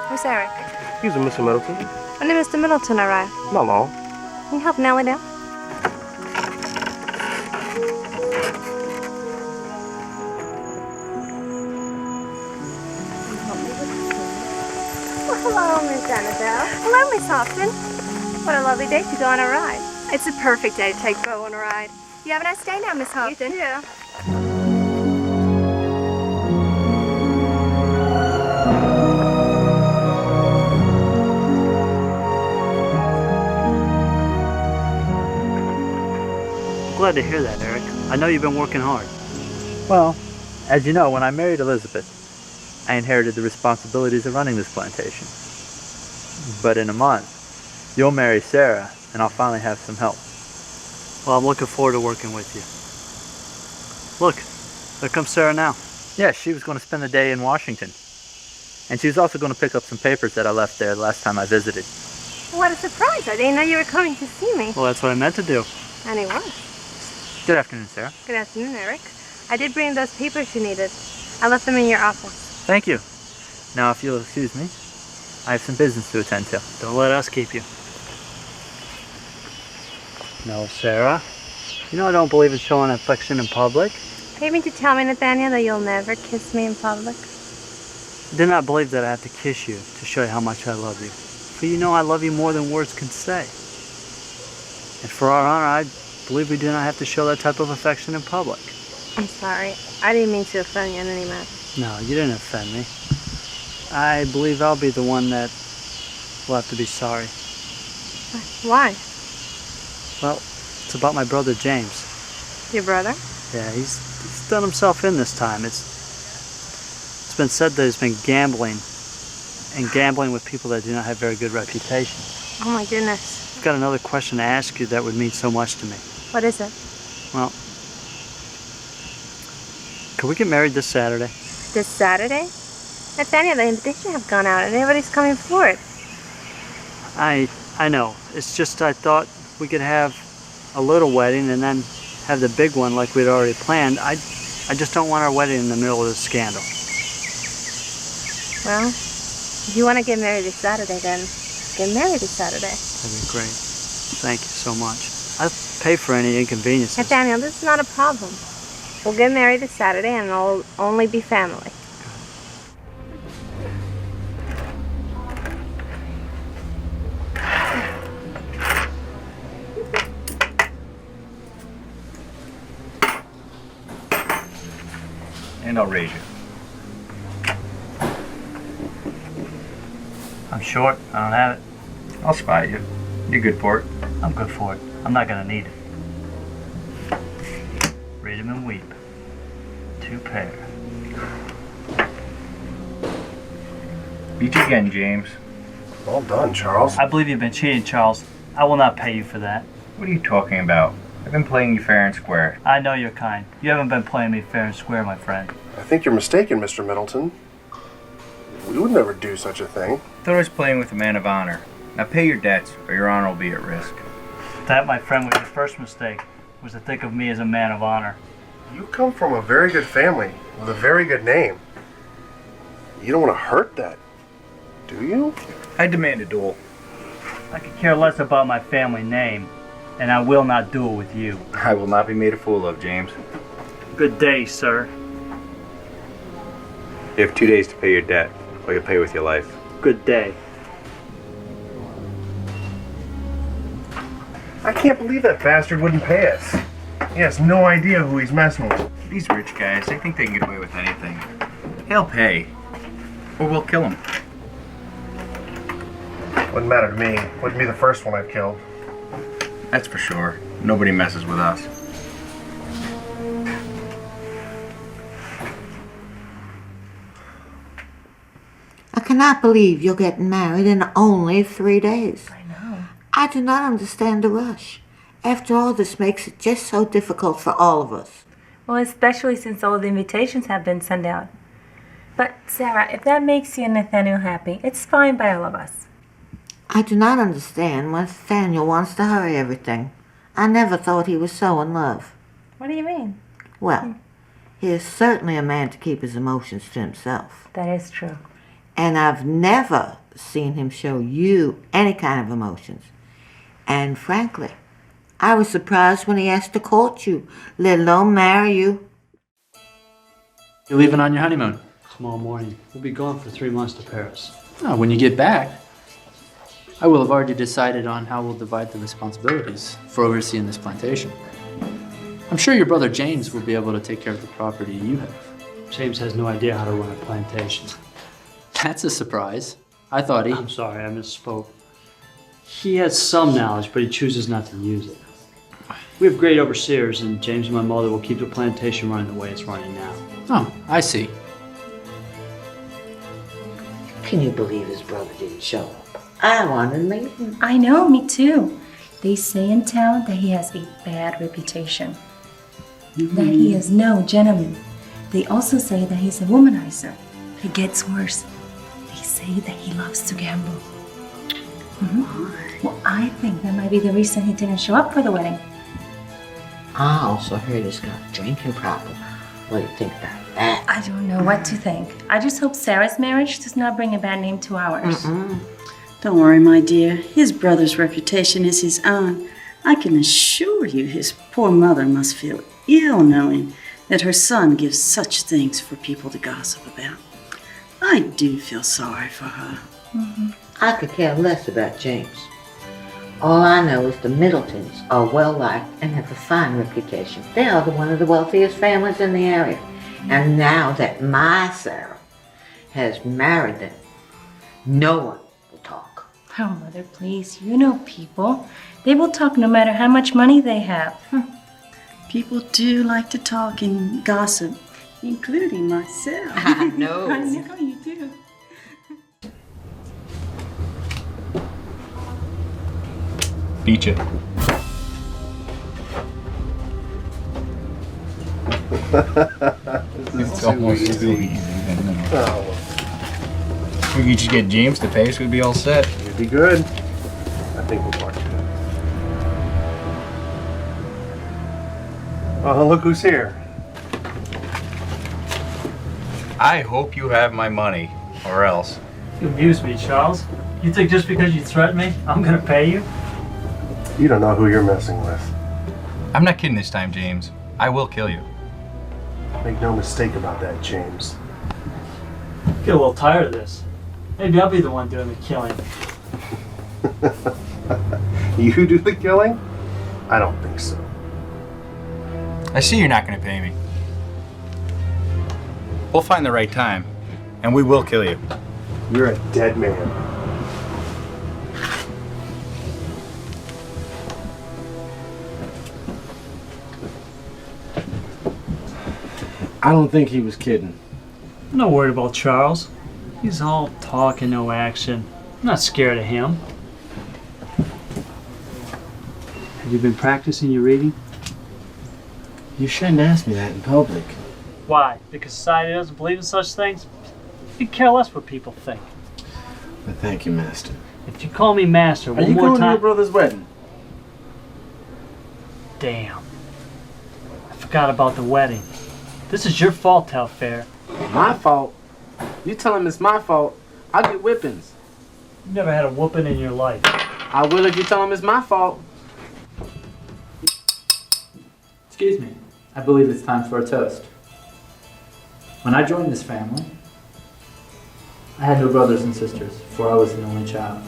Where's Eric? Excuse me, Mr. Middleton. When did Mr. Middleton arrive? Not long. Can you help Nellie down? Well, hello, Miss Annabelle. Hello, Miss Hoffman. What a lovely day to go on a ride. It's a perfect day to take Bo on a ride. You have a nice day now, Miss Hoffman. You too. Glad to hear that, Eric. I know you've been working hard. Well, as you know, when I married Elizabeth, I inherited the responsibilities of running this plantation. But in a month, you'll marry Sarah, and I'll finally have some help. Well, I'm looking forward to working with you. Look, there comes Sarah now. Yeah, she was going to spend the day in Washington. And she was also going to pick up some papers that I left there the last time I visited. What a surprise. I didn't know you were coming to see me. Well, that's what I meant to do. And he was. Good afternoon, Sarah. Good afternoon, Eric. I did bring those papers you needed. I left them in your office. Thank you. Now, if you'll excuse me, I have some business to attend to. Don't let us keep you. No, Sarah. You know I don't believe in showing affection in public. Do you mean to tell me, Nathaniel, that you'll never kiss me in public? I do not believe that I have to kiss you to show you how much I love you. For you know I love you more than words can say. And for our honor, I believe we do not have to show that type of affection in public. I'm sorry. I didn't mean to offend you in any manner. No, you didn't offend me. I believe I'll be the one that will have to be sorry. Why? Well, it's about my brother James. Your brother? Yeah, he's done himself in this time. It's been said that he's been gambling with people that do not have very good reputation. Oh my goodness. I've got another question to ask you that would mean so much to me. What is it? Well, can we get married this Saturday? This Saturday? Nathaniel, the invitation have gone out and everybody's coming for it. I know. It's just I thought we could have a little wedding and then have the big one like we'd already planned. I just don't want our wedding in the middle of this scandal. Well, if you want to get married this Saturday, then get married this Saturday. That'd be great. Thank you so much. I'll pay for any inconveniences. Nathaniel, this is not a problem. We'll get married this Saturday and it'll only be family. And I'll raise you. I'm short. I don't have it. I'll spy you. You're good for it. I'm good for it. I'm not gonna need it. Read 'em and weep. 2 pair. Beat you again, James. Well done, Charles. I believe you've been cheating, Charles. I will not pay you for that. What are you talking about? I've been playing you fair and square. I know you're kind. You haven't been playing me fair and square, my friend. I think you're mistaken, Mr. Middleton. We would never do such a thing. I thought I was playing with a man of honor. Now pay your debts, or your honor will be at risk. That, my friend, was your first mistake, was to think of me as a man of honor. You come from a very good family with a very good name. You don't want to hurt that, do you? I demand a duel. I could care less about my family name, and I will not duel with you. I will not be made a fool of, James. Good day, sir. You have 2 days to pay your debt, or you'll pay with your life. Good day. I can't believe that bastard wouldn't pay us. He has no idea who he's messing with. These rich guys, they think they can get away with anything. He'll pay. Or we'll kill him. Wouldn't matter to me. Wouldn't be the first one I've killed. That's for sure. Nobody messes with us. I cannot believe you're getting married in only 3 days. I know. I do not understand the rush. After all, this makes it just so difficult for all of us. Well, especially since all the invitations have been sent out. But, Sarah, if that makes you and Nathaniel happy, it's fine by all of us. I do not understand why Nathaniel wants to hurry everything. I never thought he was so in love. What do you mean? Well, he is certainly a man to keep his emotions to himself. That is true. And I've never seen him show you any kind of emotions. And frankly, I was surprised when he asked to court you, let alone marry you. You're leaving on your honeymoon? Tomorrow morning. We'll be gone for 3 months to Paris. Oh, when you get back, I will have already decided on how we'll divide the responsibilities for overseeing this plantation. I'm sure your brother James will be able to take care of the property you have. James has no idea how to run a plantation. That's a surprise. I thought he... I'm sorry, I misspoke. He has some knowledge, but he chooses not to use it. We have great overseers, and James and my mother will keep the plantation running the way it's running now. Oh, I see. Can you believe his brother didn't show up? I wanted to meet him. I know, me too. They say in town that he has a bad reputation. That he is no gentleman. They also say that he's a womanizer. It gets worse. They say that he loves to gamble. Well, I think that might be the reason he didn't show up for the wedding. I also heard he's got a drinking problem. What do you think about that? I don't know what to think. I just hope Sarah's marriage does not bring a bad name to ours. Don't worry, my dear. His brother's reputation is his own. I can assure you his poor mother must feel ill knowing that her son gives such things for people to gossip about. I do feel sorry for her. I could care less about James. All I know is the Middletons are well-liked and have a fine reputation. They are one of the wealthiest families in the area. And now that my Sara has married them, no one will talk. Oh, Mother, please. You know people. They will talk no matter how much money they have. People do like to talk and gossip, including myself. I know. I know you do. Beat you. It's almost too easy. We could just get James to pay, so we'd be all set. You'd be good. I think we'll talk to him. Oh, look who's here. I hope you have my money, or else. You abuse me, Charles. You think just because you threaten me, I'm gonna pay you? You don't know who you're messing with. I'm not kidding this time, James. I will kill you. Make no mistake about that, James. Get a little tired of this. Maybe I'll be the one doing the killing. You do the killing? I don't think so. I see you're not going to pay me. We'll find the right time, and we will kill you. You're a dead man. I don't think he was kidding. I'm not worried about Charles. He's all talk and no action. I'm not scared of him. Have you been practicing your reading? You shouldn't ask me that in public. Why? Because society doesn't believe in such things? You care less what people think. But thank you, Master. If you call me Master Are one you more going to your time... brother's wedding? Damn. I forgot about the wedding. This is your fault, Telfair. My fault? You tell him it's my fault, I'll get whippings. You never had a whooping in your life. I will if you tell him it's my fault. Excuse me. I believe it's time for a toast. When I joined this family, I had no brothers and sisters, for I was the only child.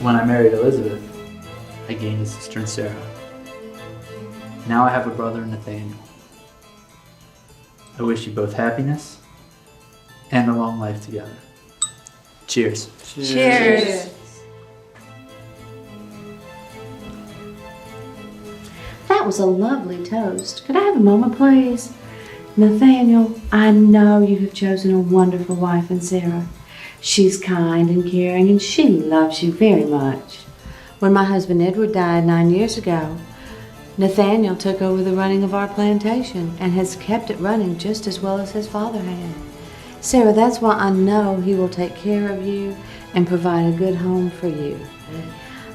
When I married Elizabeth, I gained a sister in Sara. Now I have a brother in Nathaniel. I wish you both happiness and a long life together. Cheers. Cheers. That was a lovely toast. Could I have a moment, please? Nathaniel, I know you have chosen a wonderful wife in Sara. She's kind and caring, and she loves you very much. When my husband Edward died 9 years ago, Nathaniel took over the running of our plantation and has kept it running just as well as his father had. Sara, that's why I know he will take care of you and provide a good home for you.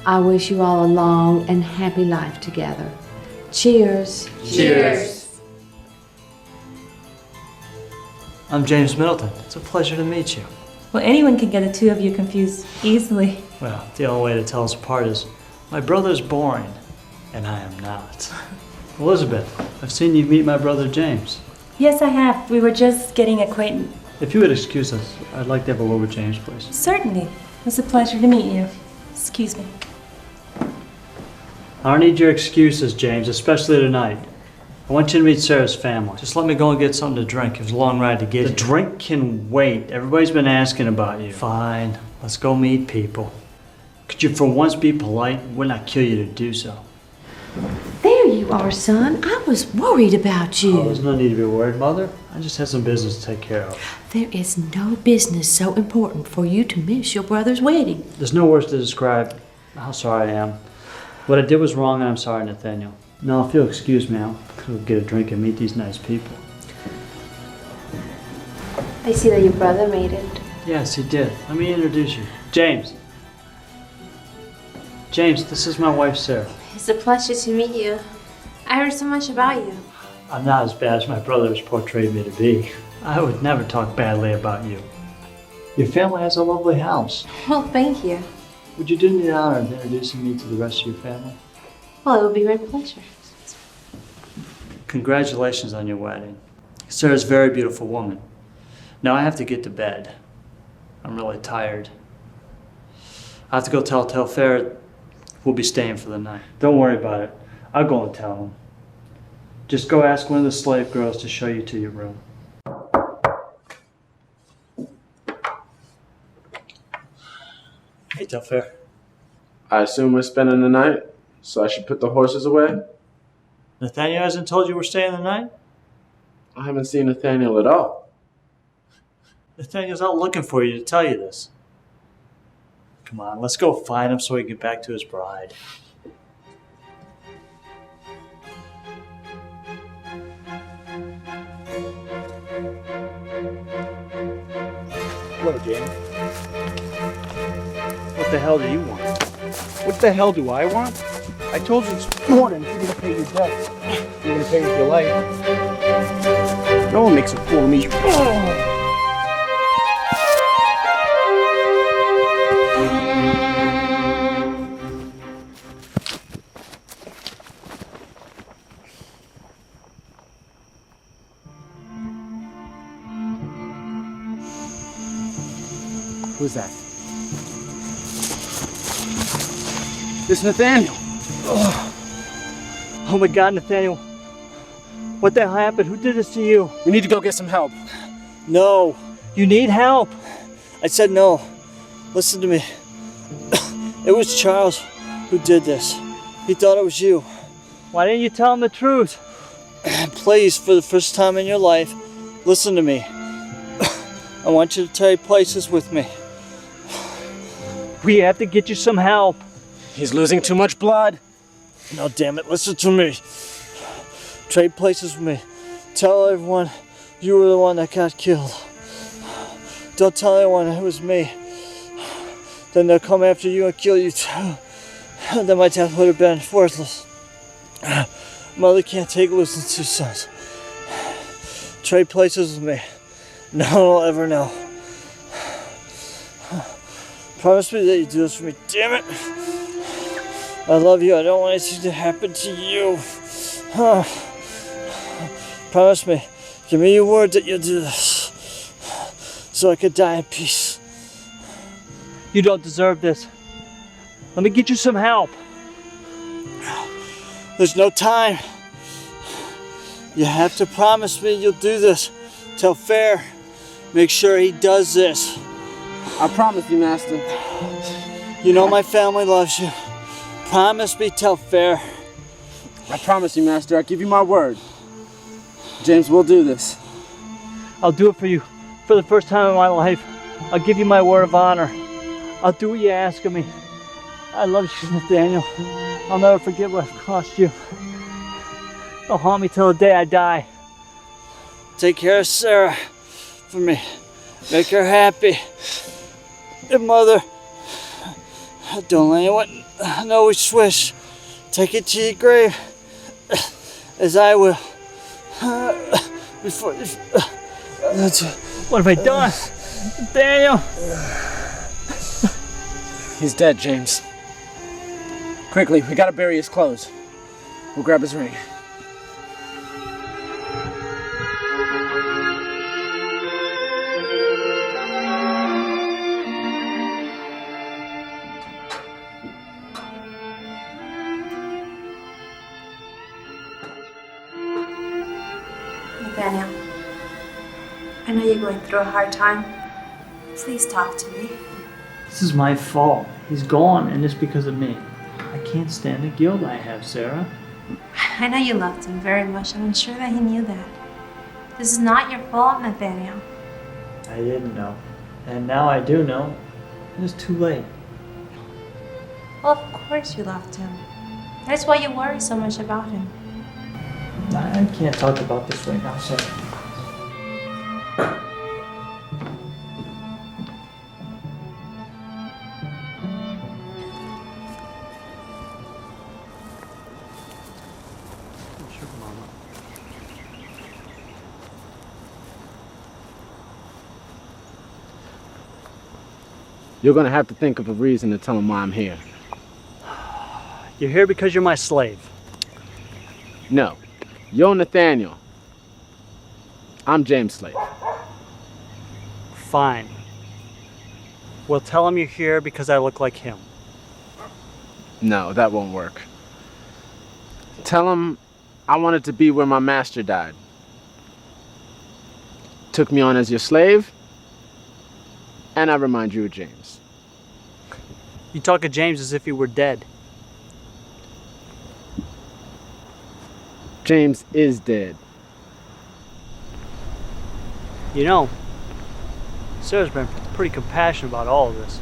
I wish you all a long and happy life together. Cheers. Cheers. I'm James Middleton. It's a pleasure to meet you. Well, anyone can get the two of you confused easily. Well, the only way to tell us apart is my brother's boring, and I am not. Elizabeth, I've seen you meet my brother James. Yes, I have. We were just getting acquainted. If you would excuse us, I'd like to have a word with James, please. Certainly. It was a pleasure to meet you. Excuse me. I don't need your excuses, James, especially tonight. I want you to meet Sarah's family. Just let me go and get something to drink. It was a long ride to get here. The drink can wait. Everybody's been asking about you. Fine. Let's go meet people. Could you for once be polite? It would not kill you to do so. There you are, son. I was worried about you. Oh, there's no need to be worried, Mother. I just had some business to take care of. There is no business so important for you to miss your brother's wedding. There's no words to describe how sorry I am. What I did was wrong, and I'm sorry, Nathaniel. Now, if you'll excuse me, I'll go get a drink and meet these nice people. I see that your brother made it. Yes, he did. Let me introduce you. James. James, this is my wife, Sarah. It's a pleasure to meet you. I heard so much about you. I'm not as bad as my brother has portrayed me to be. I would never talk badly about you. Your family has a lovely house. Well, thank you. Would you do me the honor of introducing me to the rest of your family? Well, it would be my pleasure. Congratulations on your wedding. Sarah's a very beautiful woman. Now I have to get to bed. I'm really tired. I have to go tell Telfair we'll be staying for the night. Don't worry about it. I'll go and tell him. Just go ask one of the slave girls to show you to your room. Hey, Telfair. I assume we're spending the night, so I should put the horses away? Nathaniel hasn't told you we're staying the night? I haven't seen Nathaniel at all. Nathaniel's out looking for you to tell you this. Come on, let's go find him so he can get back to his bride. Hello, James. What the hell do you want? What the hell do I want? I told you this morning you're gonna pay your debt. You're gonna pay with your life. No one makes a fool of me. Who's that? It's Nathaniel. Oh my God, Nathaniel. What the hell happened? Who did this to you? We need to go get some help. No. You need help. I said no. Listen to me. It was Charles who did this. He thought it was you. Why didn't you tell him the truth? Please, for the first time in your life, listen to me. I want you to trade places with me. We have to get you some help. He's losing too much blood. No, damn it, listen to me. Trade places with me. Tell everyone you were the one that got killed. Don't tell anyone it was me. Then they'll come after you and kill you too. Then my death would have been worthless. Mother can't take losing two sons. Trade places with me. No one will ever know. Promise me that you do this for me, damn it. I love you. I don't want anything to happen to you. Promise me. Give me your word that you'll do this. So I could die in peace. You don't deserve this. Let me get you some help. There's no time. You have to promise me you'll do this. Tell Fair. Make sure he does this. I promise you, Master. You know my family loves you. Promise me, Tell Fair. I promise you, Master. I give you my word. James, we'll do this. I'll do it for you. For the first time in my life, I'll give you my word of honor. I'll do what you ask of me. I love you, Nathaniel. I'll never forget what it cost you. It'll haunt me till the day I die. Take care of Sarah for me. Make her happy. And Mother, don't let anyone know we swish. Take it to your grave, as I will. Before. What have I done? Daniel! He's dead, James. Quickly, we gotta bury his clothes. We'll grab his ring. Nathaniel, I know you're going through a hard time. Please talk to me. This is my fault. He's gone, and it's because of me. I can't stand the guilt I have, Sarah. I know you loved him very much, and I'm sure that he knew that. This is not your fault, Nathaniel. I didn't know. And now I do know. And it's too late. Well, of course you loved him. That's why you worry so much about him. I can't talk about this right now, Sarah. You're gonna have to think of a reason to tell him why I'm here. You're here because you're my slave. No. You're Nathaniel. I'm James' slave. Fine. We'll tell him you're here because I look like him. No, that won't work. Tell him I wanted to be where my master died. Took me on as your slave, and I remind you of James. You talk of James as if he were dead. James is dead. You know, Sarah's been pretty compassionate about all of this.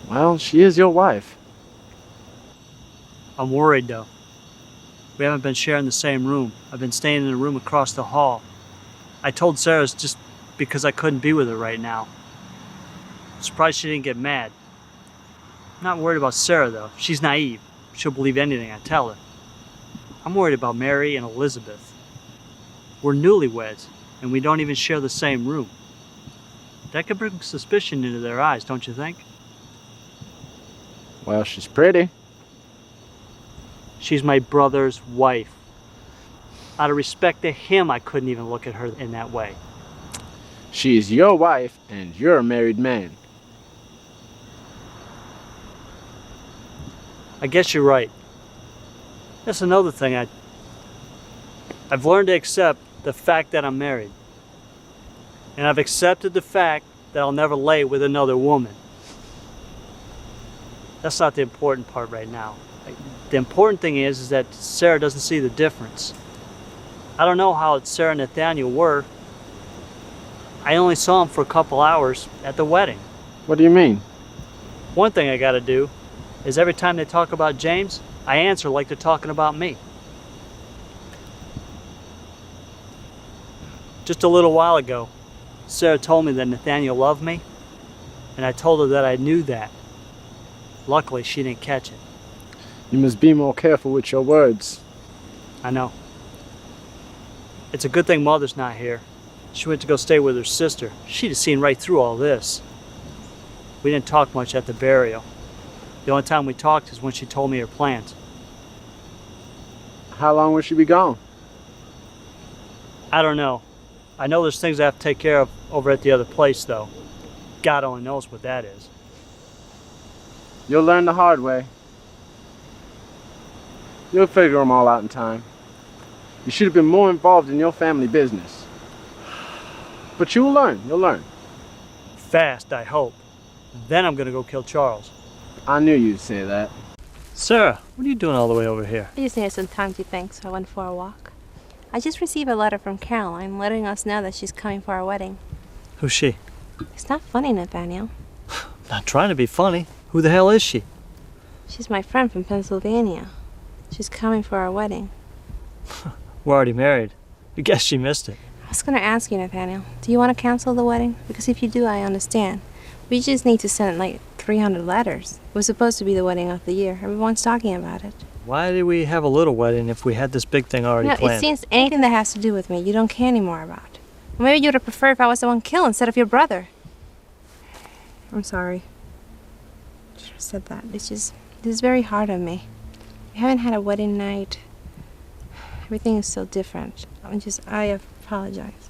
Well, she is your wife. I'm worried, though. We haven't been sharing the same room. I've been staying in a room across the hall. I told Sarah it's just because I couldn't be with her right now. I'm surprised she didn't get mad. I'm not worried about Sarah, though. She's naive. She'll believe anything I tell her. I'm worried about Mary and Elizabeth. We're newlyweds, and we don't even share the same room. That could bring suspicion into their eyes, don't you think? Well, she's pretty. She's my brother's wife. Out of respect to him, I couldn't even look at her in that way. She's your wife, and you're a married man. I guess you're right. That's another thing I've learned to accept the fact that I'm married. And I've accepted the fact that I'll never lay with another woman. That's not the important part right now. The important thing is that Sarah doesn't see the difference. I don't know how Sarah and Nathaniel were. I only saw them for a couple hours at the wedding. What do you mean? One thing I gotta do is every time they talk about James, I answer like they're talking about me. Just a little while ago, Sarah told me that Nathaniel loved me, and I told her that I knew that. Luckily, she didn't catch it. You must be more careful with your words. I know. It's a good thing Mother's not here. She went to go stay with her sister. She'd have seen right through all this. We didn't talk much at the burial. The only time we talked is when she told me her plans. How long will she be gone? I don't know. I know there's things I have to take care of over at the other place, though. God only knows what that is. You'll learn the hard way. You'll figure them all out in time. You should have been more involved in your family business. But you'll learn. You'll learn. Fast, I hope. Then I'm gonna go kill Charles. I knew you'd say that. Sarah, what are you doing all the way over here? I just needed some time to think, so I went for a walk. I just received a letter from Caroline letting us know that she's coming for our wedding. Who's she? It's not funny, Nathaniel. Not trying to be funny. Who the hell is she? She's my friend from Pennsylvania. She's coming for our wedding. We're already married. I guess she missed it. I was going to ask you, Nathaniel, do you want to cancel the wedding? Because if you do, I understand. We just need to send like 300 letters. It was supposed to be the wedding of the year. Everyone's talking about it. Why did we have a little wedding if we had this big thing already planned? It seems anything that has to do with me, you don't care anymore about. Or maybe you'd have preferred if I was the one killed instead of your brother. I'm sorry. I should have said that. This is very hard on me. We haven't had a wedding night. Everything is so different. I apologize.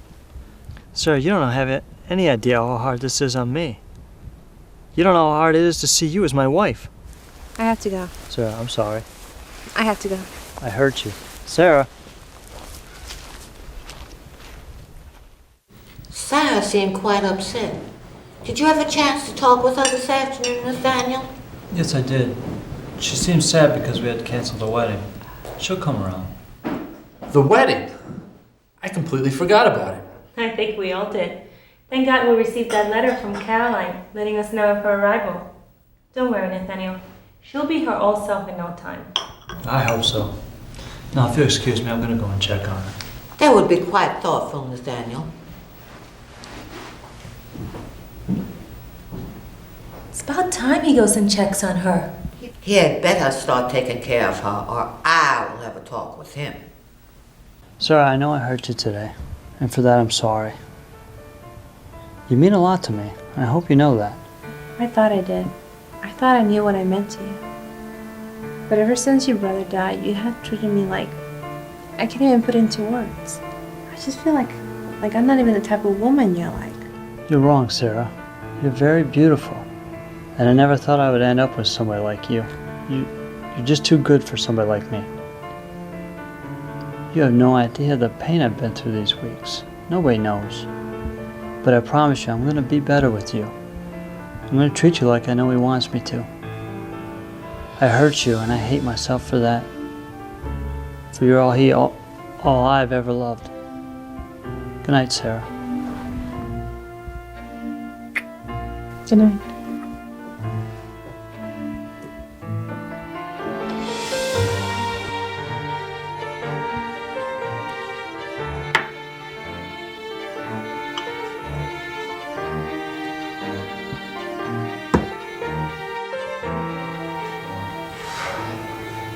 Sir, you don't have any idea how hard this is on me. You don't know how hard it is to see you as my wife. I have to go. Sir, I'm sorry. I have to go. I hurt you. Sarah. Sarah seemed quite upset. Did you have a chance to talk with her this afternoon, Nathaniel? Yes, I did. She seems sad because we had to cancel the wedding. She'll come around. The wedding? I completely forgot about it. I think we all did. Thank God we received that letter from Caroline letting us know of her arrival. Don't worry, Nathaniel. She'll be her old self in no time. I hope so. Now, if you'll excuse me, I'm going to go and check on her. That would be quite thoughtful, Nathaniel. It's about time he goes and checks on her. He had better start taking care of her, or I will have a talk with him. Sarah, I know I hurt you today, and for that I'm sorry. You mean a lot to me. I hope you know that. I thought I did. I thought I knew what I meant to you. But ever since your brother died, you have treated me like... I can't even put into words. I just feel like I'm not even the type of woman you're like. You're wrong, Sarah. You're very beautiful. And I never thought I would end up with somebody like you. You're just too good for somebody like me. You have no idea the pain I've been through these weeks. Nobody knows. But I promise you, I'm going to be better with you. I'm going to treat you like I know he wants me to. I hurt you, and I hate myself for that. For you're all I've ever loved. Good night, Sarah. Good night.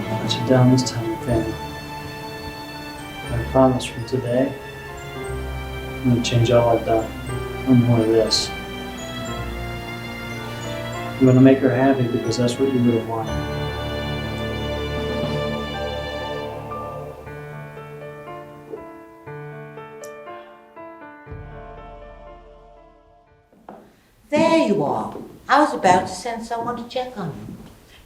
I'll let you down this time, Nathaniel. I promise from today, I'm going to change all I've done. No more of this. I'm going to make her happy because that's what you really want. There you are. I was about to send someone to check on you.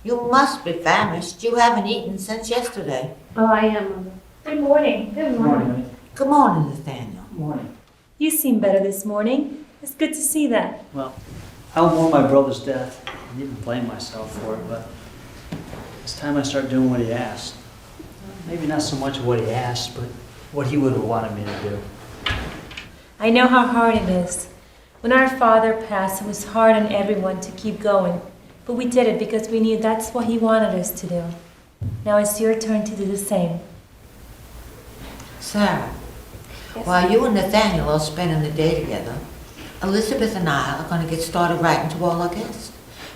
You must be famished. You haven't eaten since yesterday. Oh, I am, Mother. Good morning. Good morning. Good morning, Nathaniel. Good morning. You seem better this morning. It's good to see that. Well, I don't mourn my brother's death. I needn't blame myself for it, but it's time I start doing what he asked. Maybe not so much what he asked, but what he would have wanted me to do. I know how hard it is. When our father passed, it was hard on everyone to keep going. But we did it because we knew that's what he wanted us to do. Now it's your turn to do the same. Sarah, Yes. while you and Nathaniel are spending the day together, Elizabeth and I are going to get started writing to all our guests.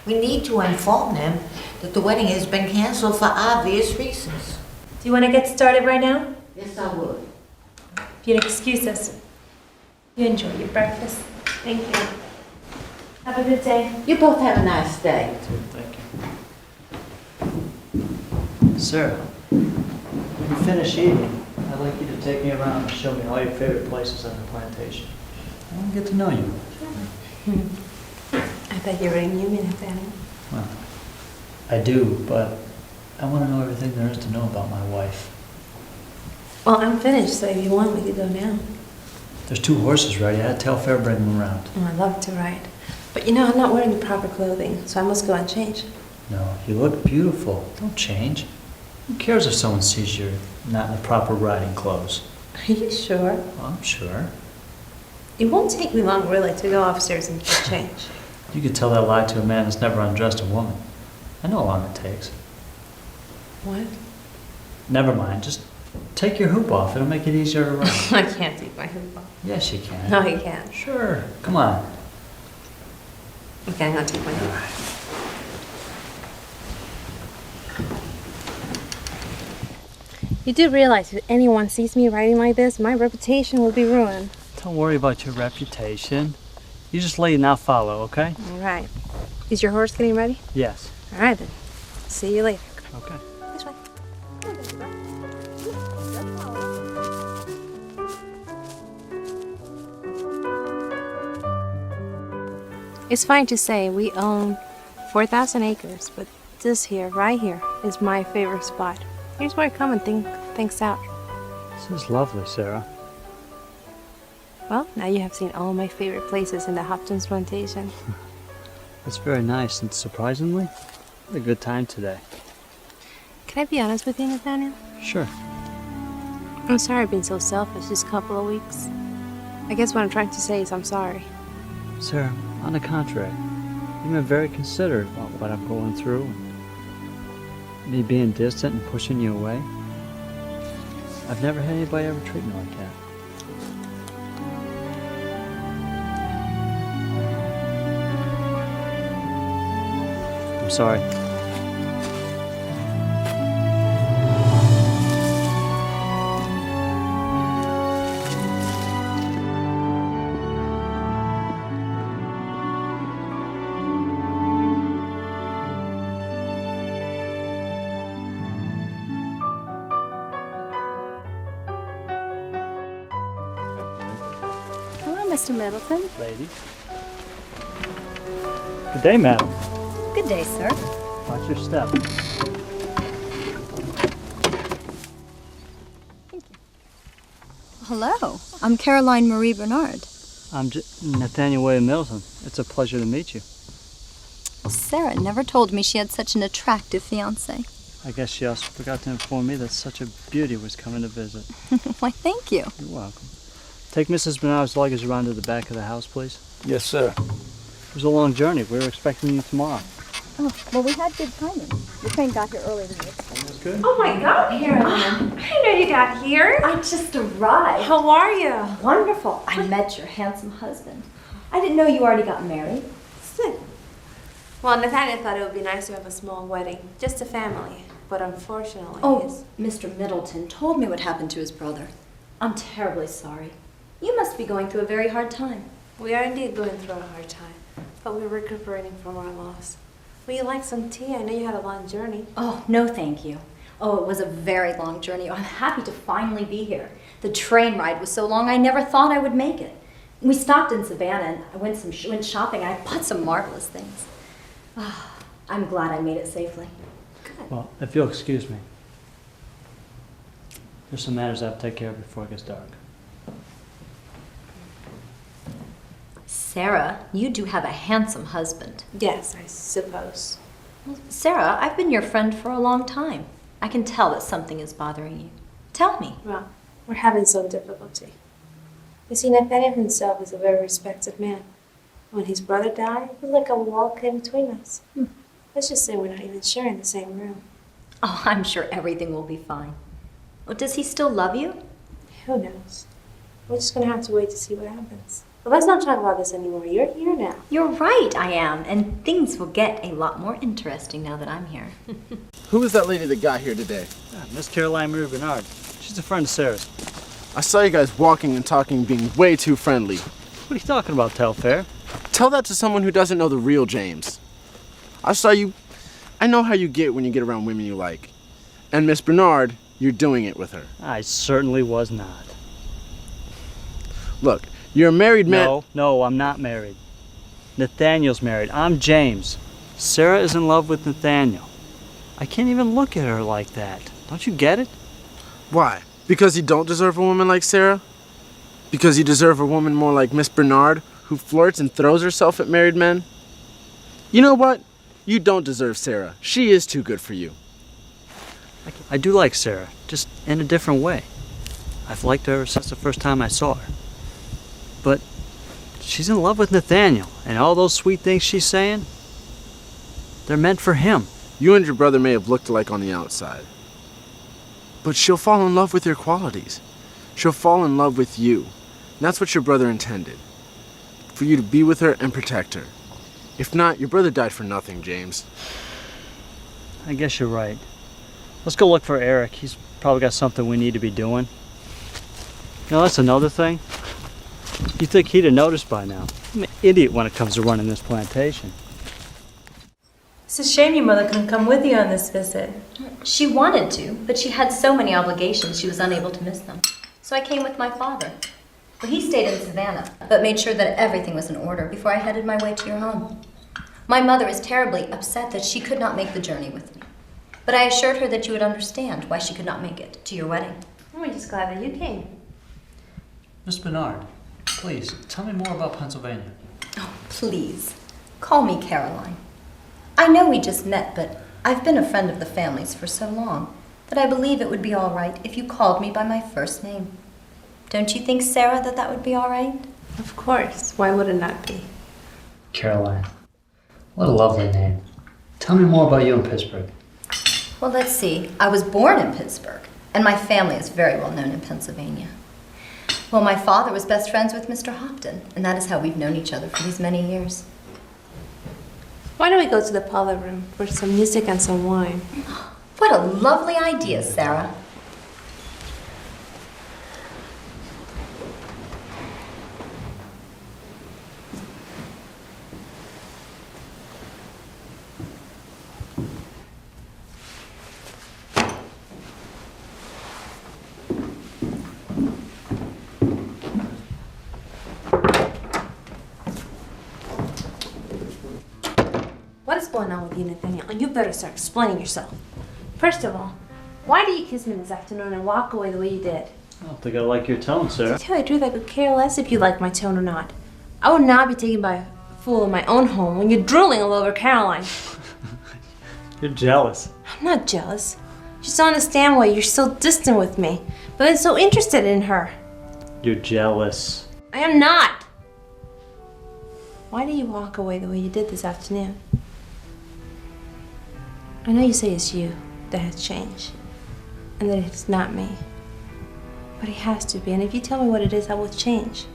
We need to inform them that the wedding has been canceled for obvious reasons. Do you want to get started right now? Yes, I would. If you'd excuse us. You enjoy your breakfast. Thank you. Have a good day. You both have a nice day. Thank you. Sarah, when you finish eating, I'd like you to take me around and show me all your favorite places on the plantation. I want to get to know you. I thought you already knew me, Nathaniel. Well, I do, but I want to know everything there is to know about my wife. Well, I'm finished, so if you want, we could go now. There's 2 horses ready. I had to tell Fair bring them around. Oh, I love to ride. But you know, I'm not wearing the proper clothing, so I must go and change. No, you look beautiful. Don't change. Who cares if someone sees you're not in the proper riding clothes? Are you sure? Well, I'm sure. It won't take me long, really, to go upstairs and get changed. You could tell that lie to a man that's never undressed a woman. I know how long it takes. What? Never mind. Just take your hoop off. It'll make it easier to ride. I can't take my hoop off. Yes, you can. No, you can't. Sure. Come on. Okay, I'm gonna take my hoop off. You do realize if anyone sees me riding like this, my reputation will be ruined. Don't worry about your reputation. You just lead and I'll follow, okay? All right. Is your horse getting ready? Yes. All right, then. See you later. Okay. This way. It's fine to say we own 4,000 acres, but this here, right here, is my favorite spot. Here's where I come and think things out. This is lovely, Sarah. Well, now you have seen all my favorite places in the Hopkins plantation. It's very nice and surprisingly, I had a good time today. Can I be honest with you, Nathaniel? Sure. I'm sorry I've been so selfish this couple of weeks. I guess what I'm trying to say is I'm sorry. Sarah, on the contrary, you've been very considerate about what I'm going through and me being distant and pushing you away. I've never had anybody ever treat me like that. I'm sorry. Hello, Mr. Middleton. Lady. Good day, madam. Good day, sir. Watch your step. Hello, I'm Caroline Marie Bernard. I'm Nathaniel William Middleton. It's a pleasure to meet you. Well, Sarah never told me she had such an attractive fiancé. I guess she also forgot to inform me that such a beauty was coming to visit. Why, thank you. You're welcome. Take Mrs. Bernard's luggage around to the back of the house, please. Yes, sir. It was a long journey. We were expecting you tomorrow. Oh, well, we had good timing. The train got here earlier than we expected. That's good. Oh my God, Caroline. I didn't know you got here. I just arrived. How are you? Wonderful. I met your handsome husband. I didn't know you already got married. Well, Nathaniel thought it would be nice to have a small wedding, just a family. But unfortunately, Oh, Mr. Middleton told me what happened to his brother. I'm terribly sorry. You must be going through a very hard time. we are indeed going through a hard time, but we're recuperating from our loss. Would you like some tea? I know you had a long journey. Oh, no thank you. Oh, it was a very long journey. I'm happy to finally be here. The train ride was so long I never thought I would make it. We stopped in Savannah and I went shopping and I bought some marvelous things. Oh, I'm glad I made it safely. Well, if you'll excuse me, there's some matters I have to take care of before it gets dark. Sarah, you do have a handsome husband. Yes, I suppose. Sarah, I've been your friend for a long time. I can tell that something is bothering you. Tell me. Well, we're having some difficulty. You see, Nathaniel himself is a very respected man. When his brother died, it was like a wall came between us. Let's just say we're not even sharing the same room. Oh, I'm sure everything will be fine. Well, does he still love you? Who knows? We're just going to have to wait to see what happens. But let's not talk about this anymore. You're here now. You're right, I am. And things will get a lot more interesting now that I'm here. Who was that lady that got here today? Miss Caroline Marie Bernard. She's a friend of Sarah's. I saw you guys walking and talking, being way too friendly. What are you talking about, Telfair? Tell that to someone who doesn't know the real James. I saw you. I know how you get when you get around women you like. And Miss Bernard, you're doing it with her. I certainly was not. Look, you're a married man. No, I'm not married. Nathaniel's married. I'm James. Sarah is in love with Nathaniel. I can't even look at her like that. Don't you get it? Why? Because you don't deserve a woman like Sarah? Because you deserve a woman more like Miss Bernard, who flirts and throws herself at married men? You know what? You don't deserve Sarah. She is too good for you. I do like Sarah, just in a different way. I've liked her ever since the first time I saw her. But she's in love with Nathaniel, and all those sweet things she's saying, they're meant for him. You and your brother may have looked alike on the outside, but she'll fall in love with your qualities. She'll fall in love with you. And that's what your brother intended. For you to be with her and protect her. If not, your brother died for nothing, James. I guess you're right. Let's go look for Eric. He's probably got something we need to be doing. You know, that's another thing. You'd think he'd have noticed by now. I'm an idiot when it comes to running this plantation. It's a shame your mother couldn't come with you on this visit. She wanted to, but she had so many obligations she was unable to miss them. So I came with my father. Well, he stayed in Savannah, but made sure that everything was in order before I headed my way to your home. My mother is terribly upset that she could not make the journey with me. But I assured her that you would understand why she could not make it to your wedding. We're just glad that you came. Miss Bernard, please, tell me more about Pennsylvania. Oh, please, call me Caroline. I know we just met, but I've been a friend of the family's for so long that I believe it would be all right if you called me by my first name. Don't you think, Sara, that that would be all right? Of course. Why would it not be? Caroline. What a lovely name. Tell me more about you in Pittsburgh. Well, let's see. I was born in Pittsburgh, and my family is very well known in Pennsylvania. Well, my father was best friends with Mr. Hopton, and that is how we've known each other for these many years. Why don't we go to the parlor room for some music and some wine? What a lovely idea, Sara. What is going on with you, Nathaniel? You better start explaining yourself. First of all, why did you kiss me this afternoon and walk away the way you did? I don't think I like your tone, Sarah. To tell you the truth, I could care less if you like my tone or not. I would not be taken by a fool in my own home when you're drooling all over Caroline. You're jealous. I'm not jealous. Just don't understand why you're so distant with me, but then so interested in her. You're jealous. I am not. Why did you walk away the way you did this afternoon? I know you say it's you that has changed, and that it's not me. But it has to be, and if you tell me what it is, I will change.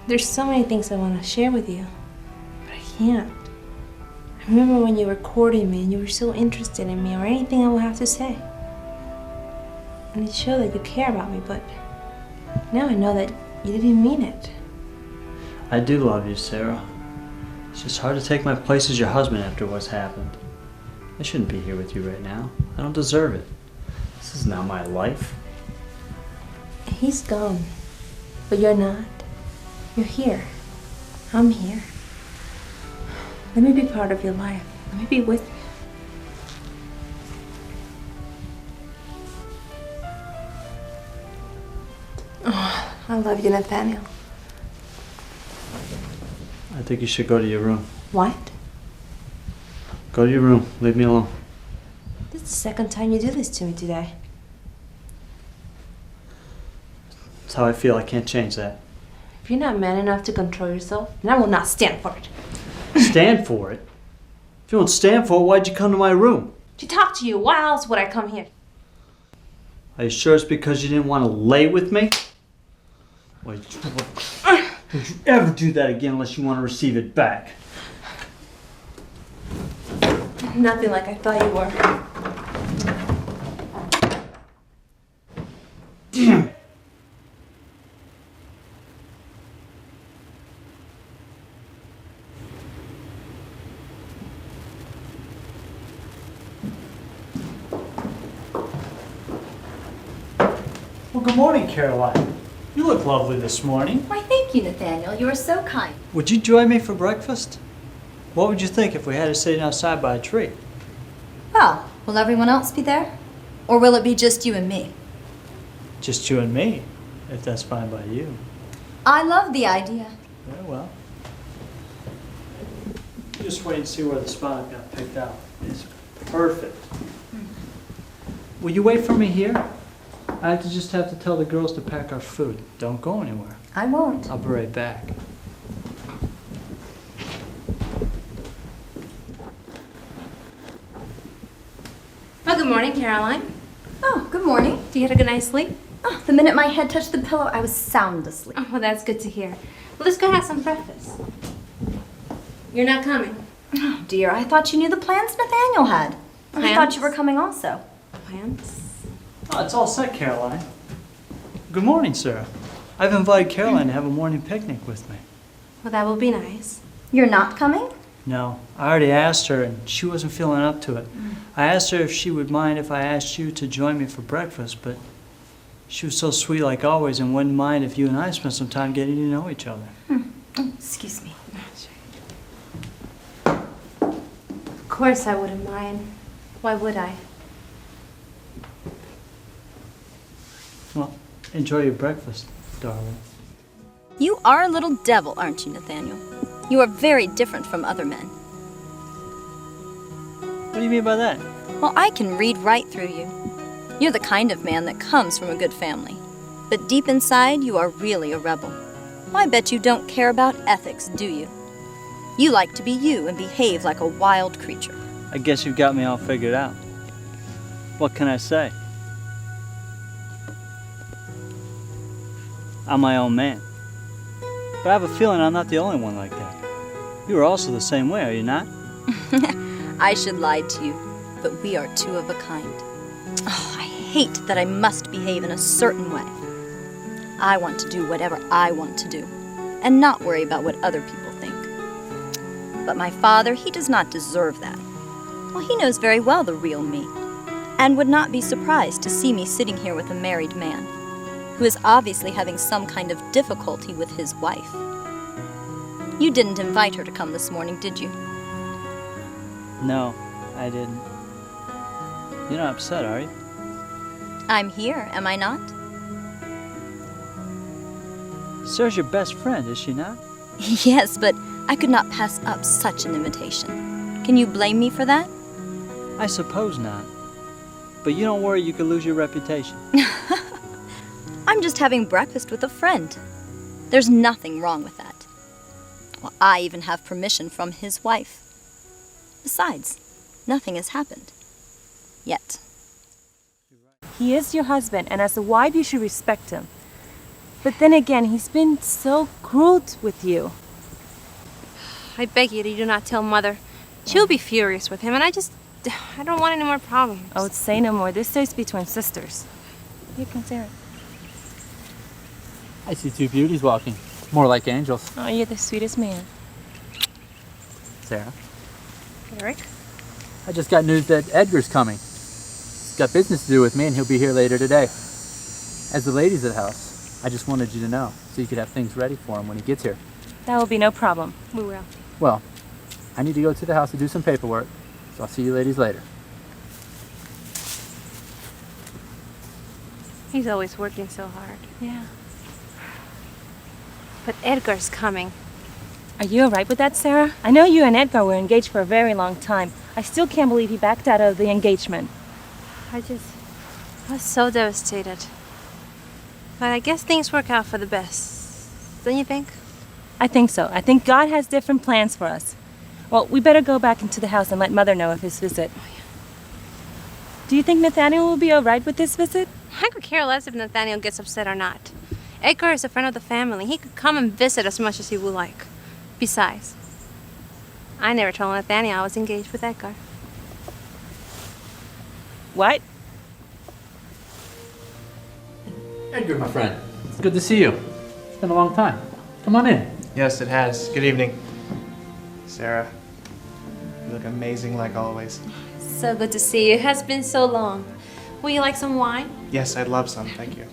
There's so many things I want to share with you, but I can't. I remember when you were courting me and you were so interested in me or anything I will have to say. And it showed that you care about me, but now I know that you didn't mean it. I do love you, Sarah. It's just hard to take my place as your husband after what's happened. I shouldn't be here with you right now. I don't deserve it. This is not my life. He's gone, but you're not. You're here. I'm here. Let me be part of your life. Let me be with you. Oh, I love you, Nathaniel. I think you should go to your room. What? Go to your room. Leave me alone. This is the second time you do this to me today. It's how I feel. I can't change that. If you're not man enough to control yourself, then I will not stand for it. Stand for it? If you won't stand for it, why'd you come to my room? To talk to you, why else would I come here? Are you sure it's because you didn't want to lay with me? Wait, don't you ever do that again unless you want to receive it back. Nothing like I thought you were. Damn it. Well, good morning, Caroline. You look lovely this morning. Why, thank you, Nathaniel. You are so kind. Would you join me for breakfast? What would you think if we had us sitting outside by a tree? Well, will everyone else be there? Or will it be just you and me? Just you and me, if that's fine by you. I love the idea. Very well. Just wait and see where the spot got picked out. It's perfect. Will you wait for me here? I just have to tell the girls to pack our food. Don't go anywhere. I won't. I'll be right back. Well, good morning, Caroline. Oh, good morning. Did you get a good night's sleep? Oh, the minute my head touched the pillow, I was sound asleep. Oh, well, that's good to hear. Well, let's go have some breakfast. You're not coming. Oh, dear, I thought you knew the plans Nathaniel had. I thought you were coming also. Plans? Oh, it's all set, Caroline. Good morning, Sarah. I've invited Caroline to have a morning picnic with me. Well, that will be nice. You're not coming? No, I already asked her and she wasn't feeling up to it. I asked her if she would mind if I asked you to join me for breakfast, but she was so sweet like always and wouldn't mind if you and I spent some time getting to know each other. Excuse me. Of course I wouldn't mind. Why would I? Well, enjoy your breakfast, darling. You are a little devil, aren't you, Nathaniel? You are very different from other men. What do you mean by that? Well, I can read right through you. You're the kind of man that comes from a good family. But deep inside, you are really a rebel. I bet you don't care about ethics, do you? You like to be you and behave like a wild creature. I guess you've got me all figured out. What can I say? I'm my own man. But I have a feeling I'm not the only one like that. You are also the same way, are you not? I should lie to you, but we are two of a kind. Oh, I hate that I must behave in a certain way. I want to do whatever I want to do, and not worry about what other people think. But my father, he does not deserve that. Well, he knows very well the real me, and would not be surprised to see me sitting here with a married man, who is obviously having some kind of difficulty with his wife. You didn't invite her to come this morning, did you? No, I didn't. You're not upset, are you? I'm here, am I not? Sarah's your best friend, is she not? Yes, but I could not pass up such an invitation. Can you blame me for that? I suppose not. But you don't worry you could lose your reputation. I'm just having breakfast with a friend. There's nothing wrong with that. Well, I even have permission from his wife. Besides, nothing has happened. Yet. He is your husband, and as a wife, you should respect him. But then again, he's been so cruel with you. I beg you do not tell Mother. She'll be furious with him, and I don't want any more problems. Oh, say no more. This stays between sisters. Here comes Eric. I see two beauties walking. More like angels. Oh, you're the sweetest man. Sarah, Eric? I just got news that Edgar's coming. He's got business to do with me and he'll be here later today. As the ladies at the house, I just wanted you to know so you could have things ready for him when he gets here. That will be no problem. We will. Well, I need to go to the house to do some paperwork, so I'll see you ladies later. He's always working so hard. Yeah. But Edgar's coming. Are you all right with that, Sarah? I know you and Edgar were engaged for a very long time. I still can't believe he backed out of the engagement. I was so devastated. But I guess things work out for the best. Don't you think? I think so. I think God has different plans for us. Well, we better go back into the house and let Mother know of his visit. Oh, yeah. Do you think Nathaniel will be all right with this visit? I could care less if Nathaniel gets upset or not. Edgar is a friend of the family. He could come and visit as much as he would like. Besides, I never told Nathaniel I was engaged with Edgar. What? Edgar, my friend. It's good to see you. It's been a long time. Come on in. Yes, it has. Good evening. Sarah, you look amazing like always. So good to see you. It has been so long. Would you like some wine? Yes, I'd love some, thank you.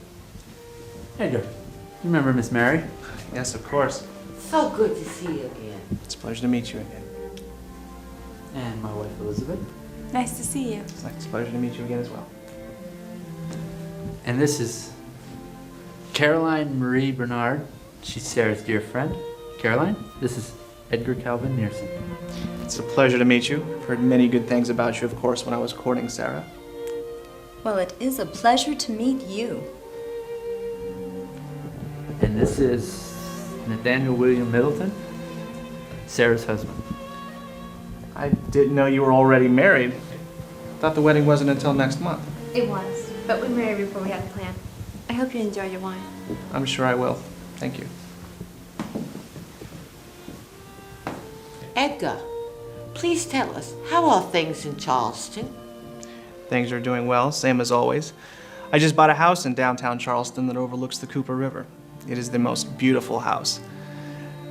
Edgar, remember Miss Mary? Yes, of course. So good to see you again. It's a pleasure to meet you again. And my wife Elizabeth. Nice to see you. It's a pleasure to meet you again as well. And this is Caroline Marie Bernard. She's Sarah's dear friend. Caroline, this is Edgar Calvin Nearson. It's a pleasure to meet you. I've heard many good things about you, of course, when I was courting Sarah. Well, it is a pleasure to meet you. And this is Nathaniel William Middleton, Sarah's husband. I didn't know you were already married. Thought the wedding wasn't until next month. It was, but we married before we had a plan. I hope you enjoy your wine. I'm sure I will. Thank you. Edgar, please tell us, how are things in Charleston? Things are doing well, same as always. I just bought a house in downtown Charleston that overlooks the Cooper River. It is the most beautiful house.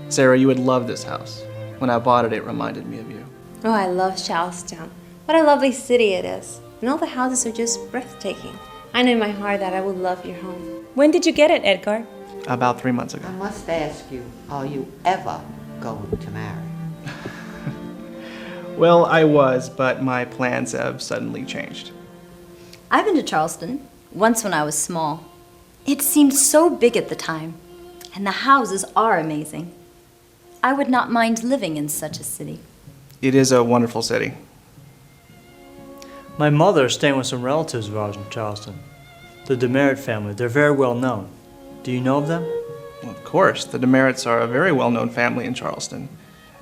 Sarah, you would love this house. When I bought it, it reminded me of you. Oh, I love Charlestown. What a lovely city it is. And all the houses are just breathtaking. I know in my heart that I would love your home. When did you get it, Edgar? About 3 months ago. I must ask you, are you ever going to marry? Well, I was, but my plans have suddenly changed. I've been to Charleston, once when I was small. It seemed so big at the time, and the houses are amazing. I would not mind living in such a city. It is a wonderful city. My mother is staying with some relatives of ours in Charleston. The Demerit family. They're very well known. Do you know of them? Well, of course. The Demerits are a very well-known family in Charleston.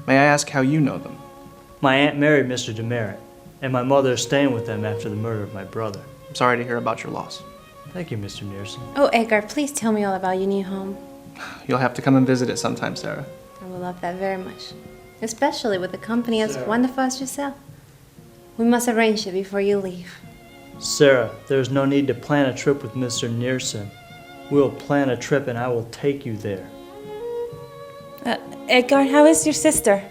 May I ask how you know them? My aunt married Mr. Demerit, and my mother is staying with them after the murder of my brother. I'm sorry to hear about your loss. Thank you, Mr. Nearson. Oh, Edgar, please tell me all about your new home. You'll have to come and visit it sometime, Sarah. I will love that very much. Especially with a company as wonderful as yourself. We must arrange it before you leave. Sarah, there's no need to plan a trip with Mr. Nearson. We'll plan a trip and I will take you there. Edgar, how is your sister?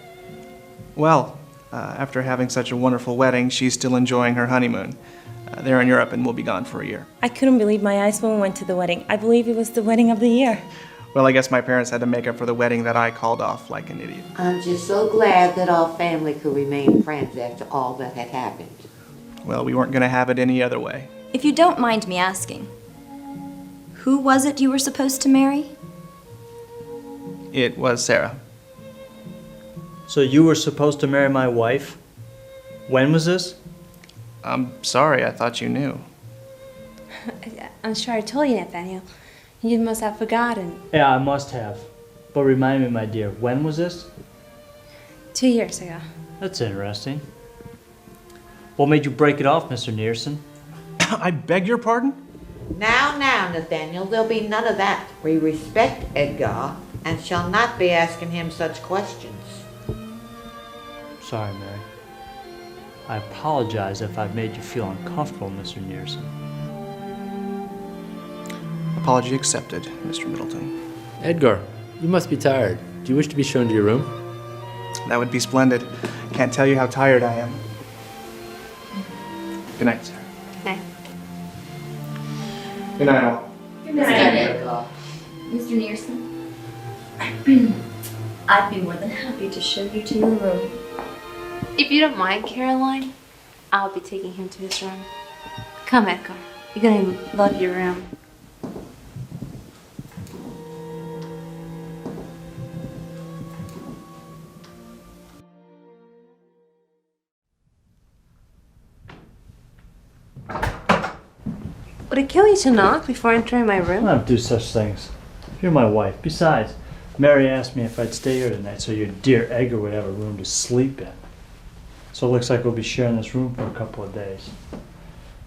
Well, after having such a wonderful wedding, she's still enjoying her honeymoon. They're in Europe and will be gone for a year. I couldn't believe my eyes when we went to the wedding. I believe it was the wedding of the year. Well, I guess my parents had to make up for the wedding that I called off like an idiot. I'm just so glad that our family could remain friends after all that had happened. Well, we weren't going to have it any other way. If you don't mind me asking, who was it you were supposed to marry? It was Sarah. So you were supposed to marry my wife? When was this? I'm sorry, I thought you knew. I'm sure I told you, Nathaniel. You must have forgotten. Yeah, I must have. But remind me, my dear, when was this? 2 years ago. That's interesting. What made you break it off, Mr. Nearson? I beg your pardon? Now, Nathaniel, there'll be none of that. We respect Edgar and shall not be asking him such questions. Sorry, Mary. I apologize if I've made you feel uncomfortable, Mr. Nearson. Apology accepted, Mr. Middleton. Edgar, you must be tired. Do you wish to be shown to your room? That would be splendid. Can't tell you how tired I am. Good night, Sarah. Good night. Good night, all. Good night, Edgar. Mr. Nearson, I'd be more than happy to show you to your room. If you don't mind, Caroline, I'll be taking him to his room. Come, Edgar. You're gonna love your room. Would it kill you to knock before entering my room? I don't do such things. You're my wife. Besides, Mary asked me if I'd stay here tonight so your dear Edgar would have a room to sleep in. So it looks like we'll be sharing this room for a couple of days.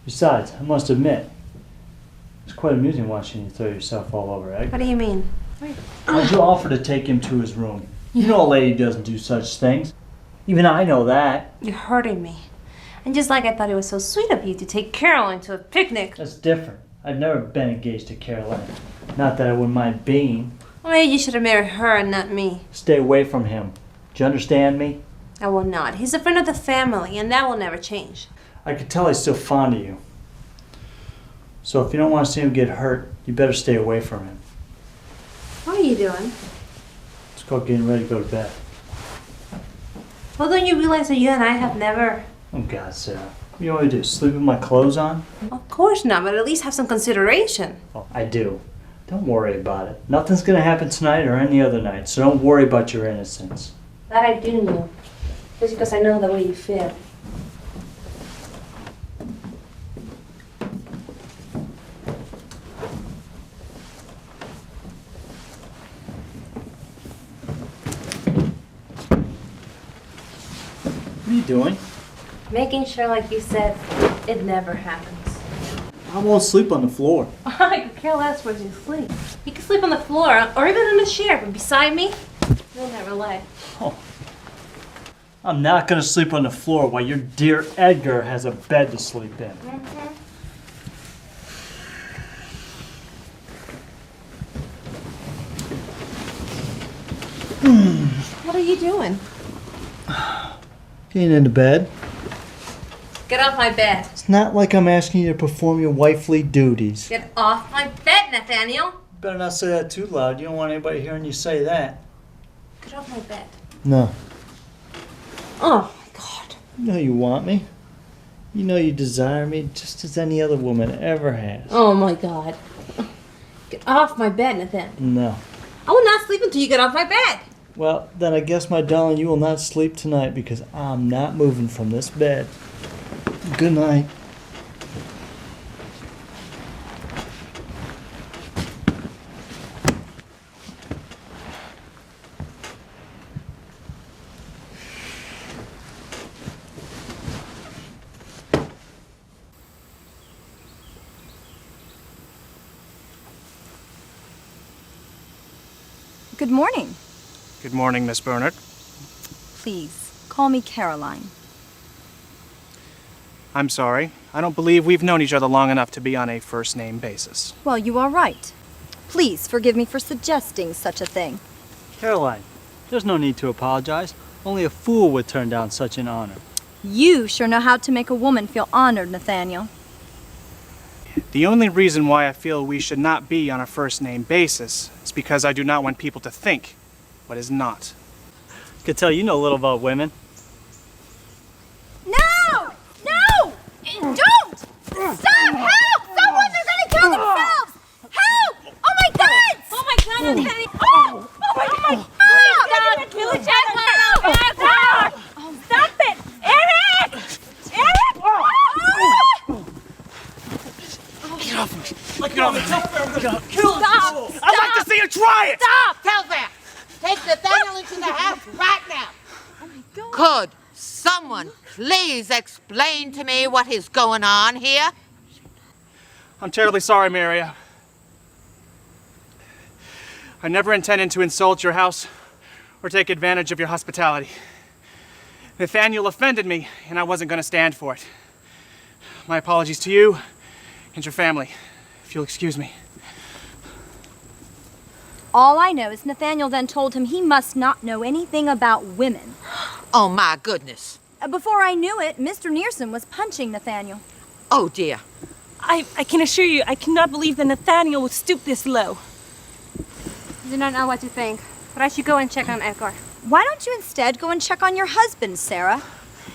Besides, I must admit, it's quite amusing watching you throw yourself all over Edgar. What do you mean? Why'd you offer to take him to his room? You know a lady doesn't do such things. Even I know that. You're hurting me. And just like I thought it was so sweet of you to take Caroline to a picnic. That's different. I've never been engaged to Caroline. Not that I wouldn't mind being. Well, maybe you should have married her and not me. Stay away from him. Do you understand me? I will not. He's a friend of the family, and that will never change. I can tell he's still fond of you. So if you don't want to see him get hurt, you better stay away from him. What are you doing? It's called getting ready to go to bed. Well, don't you realize that you and I have never... Oh, God, Sarah. What do you want me to do? Sleep with my clothes on? Of course not, but at least have some consideration. Oh, I do. Don't worry about it. Nothing's going to happen tonight or any other night, so don't worry about your innocence. That I do know. Just because I know the way you feel. What are you doing? Making sure, like you said, it never happens. I won't sleep on the floor. I could care less where you sleep. You can sleep on the floor or even in a chair, but beside me, you'll never lay. Oh. I'm not going to sleep on the floor while your dear Edgar has a bed to sleep in. doing? Getting into bed. Get off my bed. It's not like I'm asking you to perform your wifely duties. Get off my bed, Nathaniel. Better not say that too loud. You don't want anybody hearing you say that. Get off my bed. No. Oh, my God. You know you want me. You know you desire me just as any other woman ever has. Oh, my God. Get off my bed, Nathaniel. No. I will not sleep until you get off my bed. Well, then I guess, my darling, you will not sleep tonight because I'm not moving from this bed. Good night. Good morning. Good morning, Miss Bernard. Please, call me Caroline. I'm sorry. I don't believe we've known each other long enough to be on a first-name basis. Well, you are right. Please forgive me for suggesting such a thing. Caroline, there's no need to apologize. Only a fool would turn down such an honor. You sure know how to make a woman feel honored, Nathaniel. The only reason why I feel we should not be on a first-name basis is because I do not want people to think what is not. Could tell you know little about women. No! No! Don't! Stop! Help! Someone's gonna kill themselves! Help! Oh my God! Oh my God, Nathaniel! Oh! Oh my God! Oh! They're gonna kill each other! Stop it! Eric! Eric! Oh! Get off me! Get off me! Stop! I'd like to see you try it! Stop! Tell that! Take Nathaniel into the house right now. Oh my God. Could someone please explain to me what is going on here? I'm terribly sorry, Maria. I never intended to insult your house or take advantage of your hospitality. Nathaniel offended me, and I wasn't going to stand for it. My apologies to you and your family, if you'll excuse me. All I know is Nathaniel then told him he must not know anything about women. Oh, my goodness. Before I knew it, Mr. Nearson was punching Nathaniel. Oh, dear. I can assure you, I cannot believe that Nathaniel would stoop this low. I do not know what to think, but I should go and check on Edgar. Why don't you instead go and check on your husband, Sarah?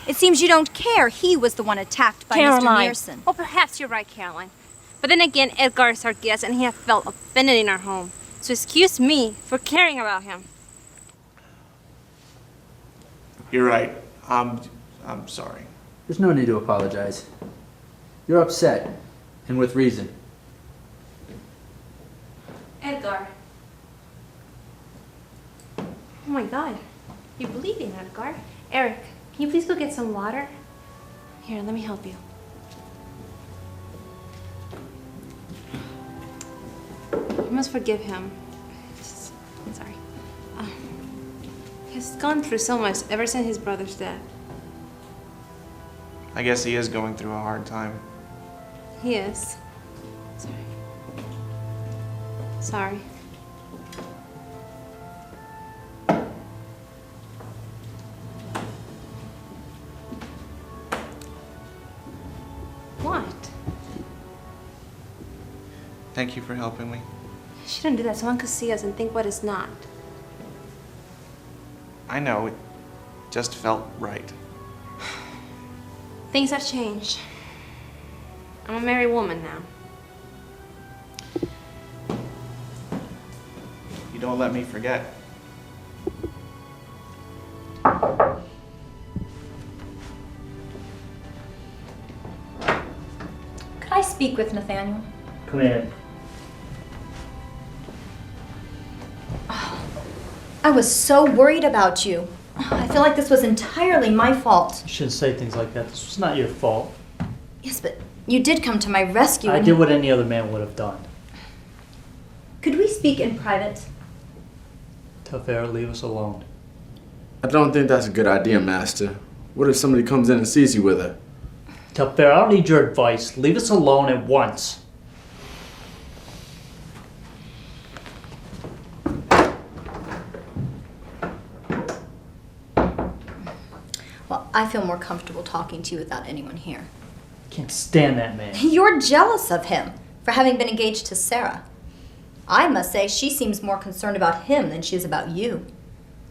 It seems you don't care he was the one attacked by Caroline. Mr. Nearson. Well, perhaps you're right, Caroline. But then again, Edgar is our guest and he has felt offended in our home. So excuse me for caring about him. You're right. I'm sorry. There's no need to apologize. You're upset, and with reason. Edgar. Oh my God. You're bleeding, Edgar. Eric, can you please go get some water? Here, let me help you. You must forgive him. I'm sorry. He's gone through so much ever since his brother's death. I guess he is going through a hard time. He is. Sorry. Sorry. What? Thank you for helping me. You shouldn't do that. Someone could see us and think what is not. I know, it just felt right. Things have changed. I'm a married woman now. You don't let me forget. Could I speak with Nathaniel? Come in. I was so worried about you. I feel like this was entirely my fault. You shouldn't say things like that. This was not your fault. Yes, but you did come to my rescue. I and did what any other man would have done. Could we speak in private? Tafera, leave us alone. I don't think that's a good idea, Master. What if somebody comes in and sees you with her? Tafera, I don't need your advice. Leave us alone at once. Well, I feel more comfortable talking to you without anyone here. Can't stand that man. You're jealous of him for having been engaged to Sara. I must say she seems more concerned about him than she is about you.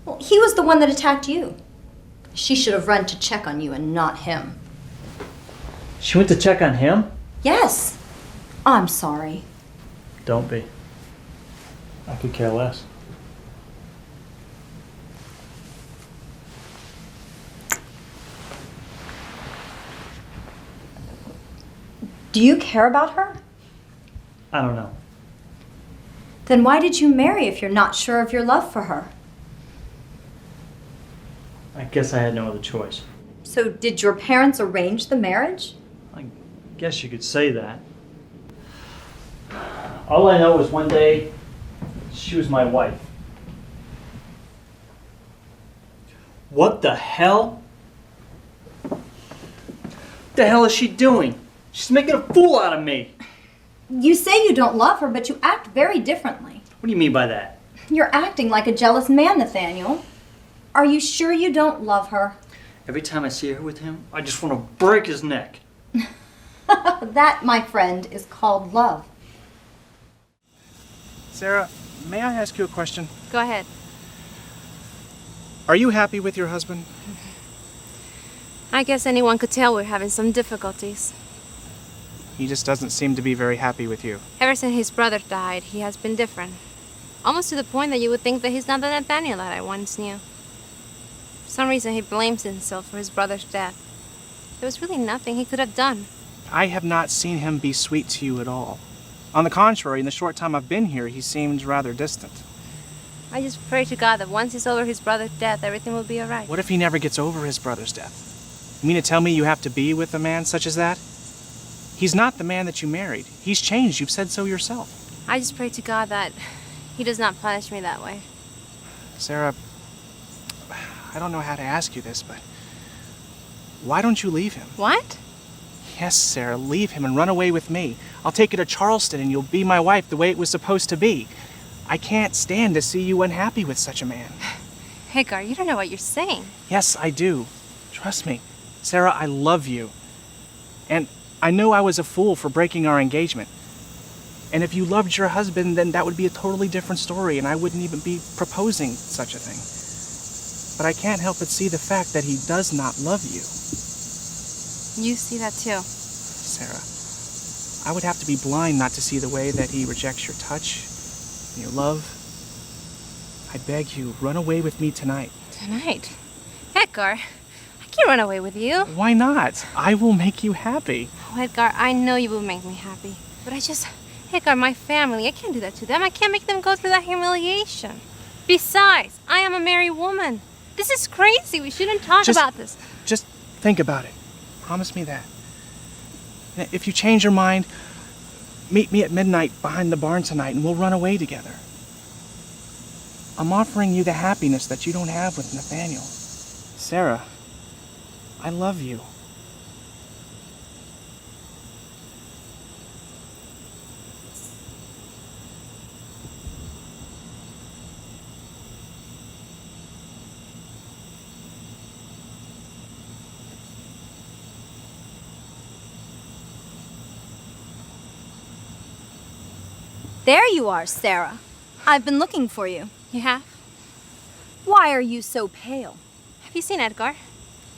Well, he was the one that attacked you. She should have run to check on you and not him. She went to check on him? Yes. I'm sorry. Don't be. I could care less. Do you care about her? I don't know. Then why did you marry if you're not sure of your love for her? I guess I had no other choice. So did your parents arrange the marriage? I guess you could say that. All I know is one day, she was my wife. What the hell? What the hell is she doing? She's making a fool out of me. You say you don't love her, but you act very differently. What do you mean by that? You're acting like a jealous man, Nathaniel. Are you sure you don't love her? Every time I see her with him, I just want to break his neck. That, my friend, is called love. Sara, may I ask you a question? Go ahead. Are you happy with your husband? I guess anyone could tell we're having some difficulties. He just doesn't seem to be very happy with you. Ever since his brother died, he has been different. Almost to the point that you would think that he's not the Nathaniel that I once knew. For some reason, he blames himself for his brother's death. There was really nothing he could have done. I have not seen him be sweet to you at all. On the contrary, in the short time I've been here, he seemed rather distant. I just pray to God that once he's over his brother's death, everything will be all right. What if he never gets over his brother's death? You mean to tell me you have to be with a man such as that? He's not the man that you married. He's changed. You've said so yourself. I just pray to God that he does not punish me that way. Sara, I don't know how to ask you this, but why don't you leave him? What? Yes, Sara, leave him and run away with me. I'll take you to Charleston and you'll be my wife the way it was supposed to be. I can't stand to see you unhappy with such a man. Hagar, you don't know what you're saying. Yes, I do. Trust me. Sara, I love you. And I know I was a fool for breaking our engagement. And if you loved your husband, then that would be a totally different story and I wouldn't even be proposing such a thing. But I can't help but see the fact that he does not love you. You see that too. Sara, I would have to be blind not to see the way that he rejects your touch, your love. I beg you, run away with me tonight. Tonight? Edgar, I can't run away with you. Why not? I will make you happy. Oh, Edgar, I know you will make me happy. But Edgar, my family, I can't do that to them. I can't make them go through that humiliation. Besides, I am a married woman. This is crazy. We shouldn't talk about this. Just think about it. Promise me that. If you change your mind, meet me at midnight behind the barn tonight and we'll run away together. I'm offering you the happiness that you don't have with Nathaniel. Sara, I love you. There you are, Sara. I've been looking for you. You have? Why are you so pale? Have you seen Edgar?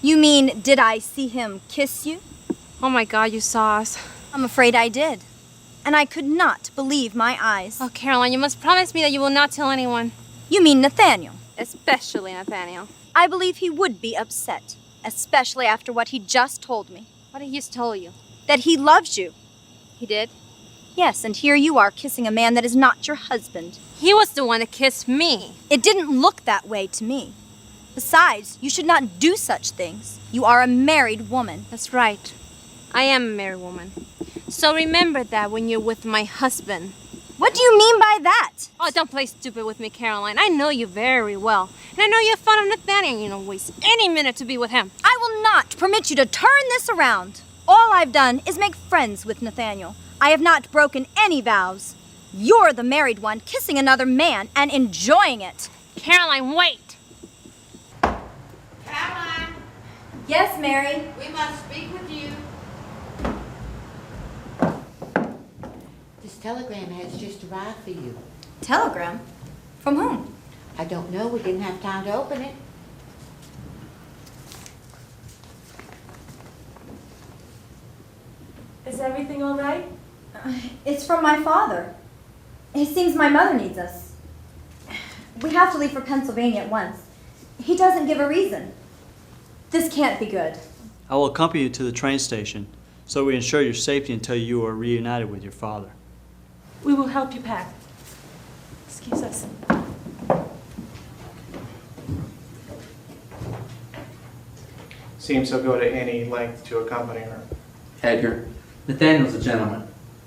You mean, did I see him kiss you? Oh my God, you saw us. I'm afraid I did. And I could not believe my eyes. Oh, Caroline, you must promise me that you will not tell anyone. You mean Nathaniel? Especially Nathaniel. I believe he would be upset, especially after what he just told me. What did he just tell you? That he loves you. He did? Yes, and here you are kissing a man that is not your husband. He was the one that kissed me. It didn't look that way to me. Besides, you should not do such things. You are a married woman. That's right. I am a married woman. So remember that when you're with my husband. What do you mean by that? Oh, don't play stupid with me, Caroline. I know you very well. And I know you're fond of Nathaniel and you don't waste any minute to be with him. I will not permit you to turn this around. All I've done is make friends with Nathaniel. I have not broken any vows. You're the married one kissing another man and enjoying it. Caroline, wait! Caroline! Yes, Mary. We must speak with you. This telegram has just arrived for you. Telegram? From whom? I don't know. We didn't have time to open it. Is everything all right? It's from my father. It seems my mother needs us. We have to leave for Pennsylvania at once. He doesn't give a reason. This can't be good. I will accompany you to the train station so we ensure your safety until you are reunited with your father. We will help you pack. Excuse us. Seems he'll go to any length to accompany her. Edgar, Nathaniel's a gentleman.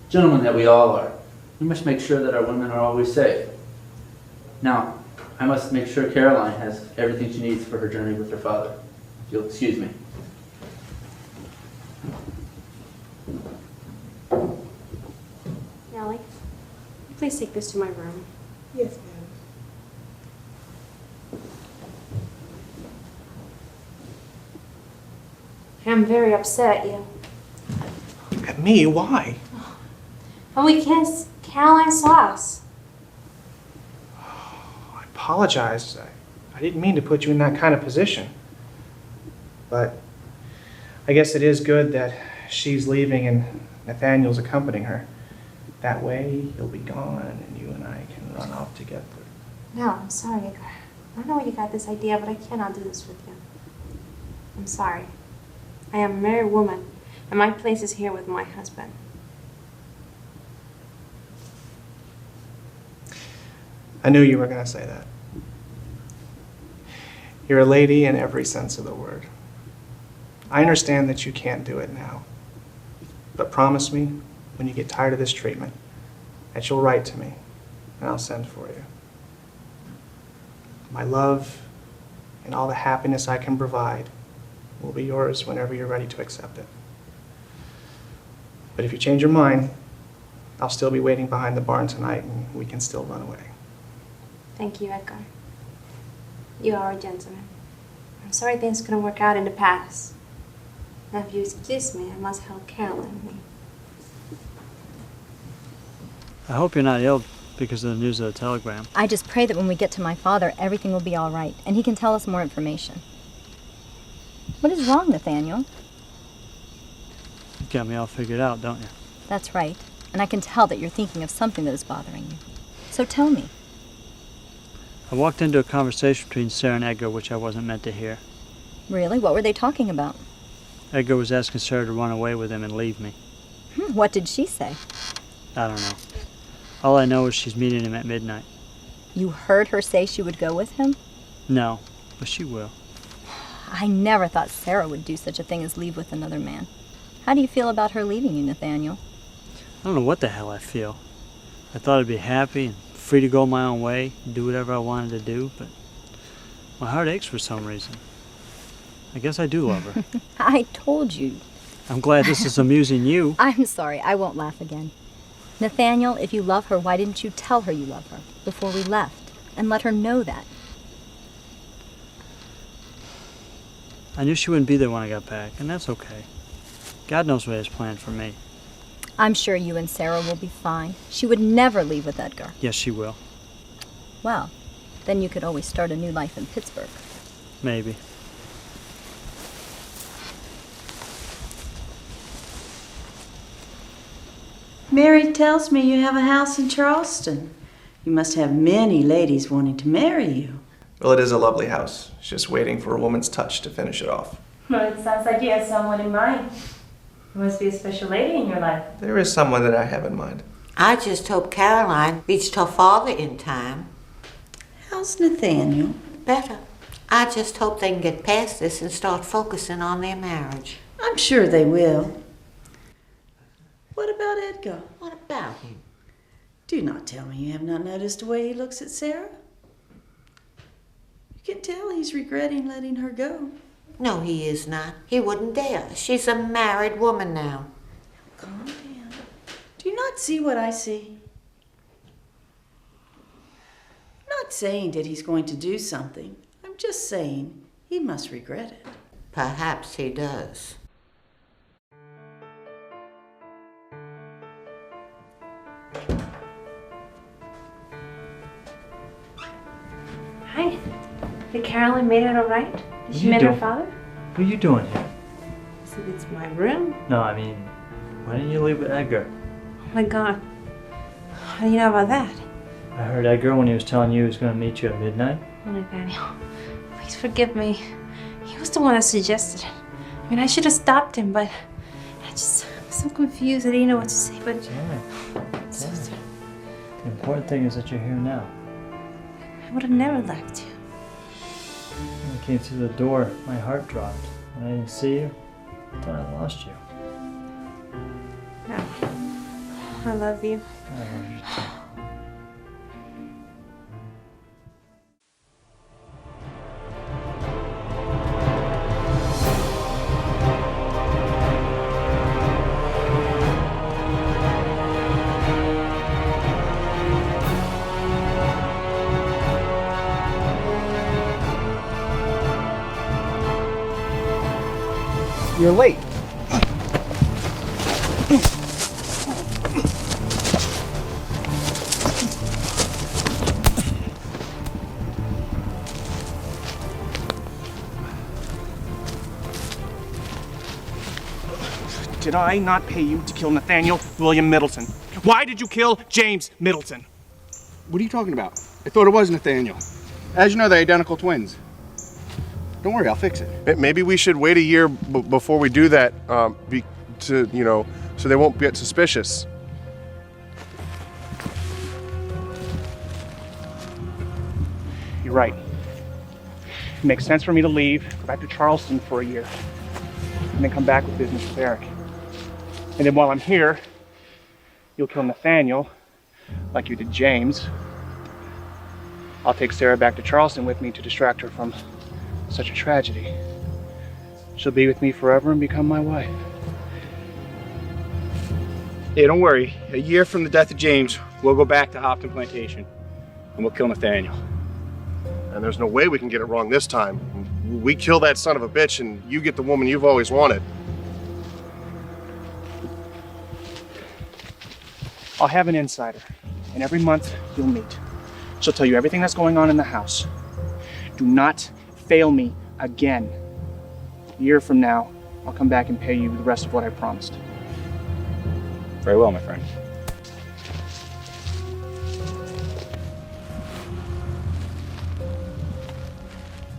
Gentleman that we all are. We must make sure that our women are always safe. Now, I must make sure Caroline has everything she needs for her journey with her father. If you'll excuse me. Nellie, please take this to my room. Yes, ma'am. I'm very upset at you. At me? Why? When we kissed, Caroline saw us. I apologize. I didn't mean to put you in that kind of position. But I guess it is good that she's leaving and Nathaniel's accompanying her. That way he'll be gone and you and I can run off together. No, I'm sorry, Edgar. I don't know where you got this idea, but I cannot do this with you. I'm sorry. I am a married woman, and my place is here with my husband. I knew you were going to say that. You're a lady in every sense of the word. I understand that you can't do it now. But promise me, when you get tired of this treatment, that you'll write to me, and I'll send for you. My love and all the happiness I can provide will be yours whenever you're ready to accept it. But if you change your mind, I'll still be waiting behind the barn tonight and we can still run away. Thank you, Edgar. You are a gentleman. I'm sorry things couldn't work out in the past. Now, if you excuse me, I must help Caroline and me. I hope you're not ill because of the news of the telegram. I just pray that when we get to my father, everything will be all right, and he can tell us more information. What is wrong, Nathaniel? You got me all figured out, don't you? That's right, and I can tell that you're thinking of something that is bothering you. So tell me. I walked into a conversation between Sara and Edgar which I wasn't meant to hear. Really? What were they talking about? Edgar was asking Sara to run away with him and leave me. What did she say? I don't know. All I know is she's meeting him at midnight. You heard her say she would go with him? No, but she will. I never thought Sara would do such a thing as leave with another man. How do you feel about her leaving you, Nathaniel? I don't know what the hell I feel. I thought I'd be happy and free to go my own way, do whatever I wanted to do, but my heart aches for some reason. I guess I do love her. I told you. I'm glad this is amusing you. I'm sorry, I won't laugh again. Nathaniel, if you love her, why didn't you tell her you love her before we left and let her know that? I knew she wouldn't be there when I got back, and that's okay. God knows what he has planned for me. I'm sure you and Sara will be fine. She would never leave with Edgar. Yes, she will. Well, then you could always start a new life in Pittsburgh. Maybe. Mary tells me you have a house in Charleston. You must have many ladies wanting to marry you. Well, it is a lovely house. It's just waiting for a woman's touch to finish it off. Well, it sounds like you have someone in mind. There must be a special lady in your life. There is someone that I have in mind. I just hope Caroline reached her father in time. How's Nathaniel? Better. I just hope they can get past this and start focusing on their marriage. I'm sure they will. What about Edgar? What about him? Do not tell me you have not noticed the way he looks at Sara. You can tell he's regretting letting her go. No, he is not. He wouldn't dare. She's a married woman now. Calm down. Do you not see what I see? I'm not saying that he's going to do something. I'm just saying he must regret it. Perhaps he does. Hi. Did Caroline made it all right? Did she You meet her don't- father? What are you doing here? So it's my room. No, I mean, why didn't you leave with Edgar? Oh my god. How do you know about that? I heard Edgar when he was telling you he was going to meet you at midnight. Oh, Nathaniel. Please forgive me. He was the one that suggested it. I mean, I should have stopped him, but I'm so confused. I didn't know what to say, but... It's all right. It's all right. The important thing is that you're here now. I would have never left you. When I came through the door, my heart dropped. When I didn't see you, I thought I lost you. No. I love you. I love you too. You're late. Did I not pay you to kill Nathaniel William Middleton? Why did you kill James Middleton? What are you talking about? I thought it was Nathaniel. As you know, they're identical twins. Don't worry, I'll fix it. Maybe we should wait a year before we do that, so they won't get suspicious. You're right. It makes sense for me to leave, go back to Charleston for a year, and then come back with business with Eric. And then while I'm here, you'll kill Nathaniel, like you did James. I'll take Sarah back to Charleston with me to distract her from such a tragedy. She'll be with me forever and become my wife. Yeah, don't worry. A year from the death of James, we'll go back to Hopton Plantation, and we'll kill Nathaniel. And there's no way we can get it wrong this time. We kill that son of a bitch and you get the woman you've always wanted. I'll have an insider, and every month you'll meet. She'll tell you everything that's going on in the house. Do not fail me again. A year from now, I'll come back and pay you the rest of what I promised. Very well, my friend.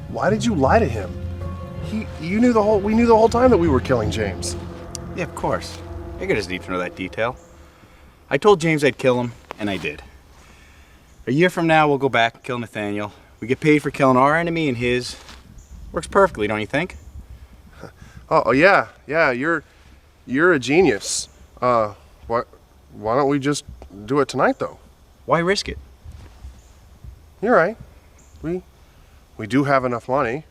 Why did you lie to him? We knew the whole time that we were killing James. Yeah, of course. Edgar doesn't need to know that detail. I told James I'd kill him, and I did. A year from now, we'll go back and kill Nathaniel. We get paid for killing our enemy and his. Works perfectly, don't you think? Oh yeah, you're a genius. Why don't we just do it tonight, though? Why risk it? You're right. We do have enough money.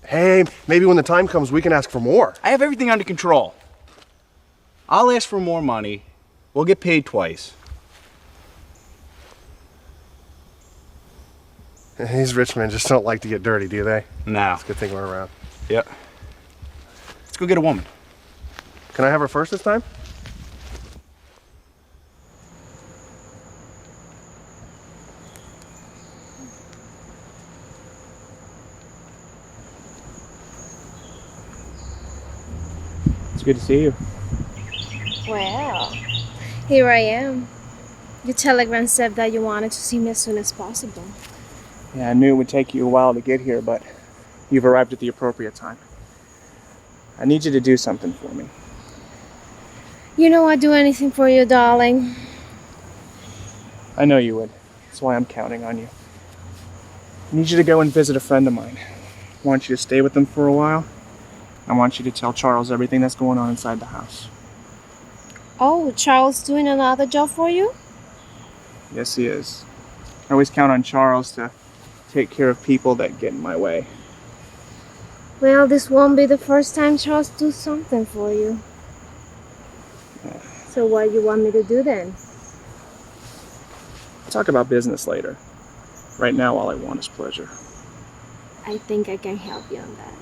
Hey, maybe when the time comes, we can ask for more. I have everything under control. I'll ask for more money. We'll get paid twice. These rich men just don't like to get dirty, do they? No. It's a good thing we're around. Yep. Let's go get a woman. Can I have her first this time? It's good to see you. Well, here I am. Your telegram said that you wanted to see me as soon as possible. Yeah, I knew it would take you a while to get here, but you've arrived at the appropriate time. I need you to do something for me. You know I'd do anything for you, darling. I know you would. That's why I'm counting on you. I need you to go and visit a friend of mine. I want you to stay with them for a while. I want you to tell Charles everything that's going on inside the house. Oh, Charles doing another job for you? Yes, he is. I always count on Charles to take care of people that get in my way. Well, this won't be the first time Charles does something for you. So what do you want me to do then? Talk about business later. Right now, all I want is pleasure. I think I can help you on that.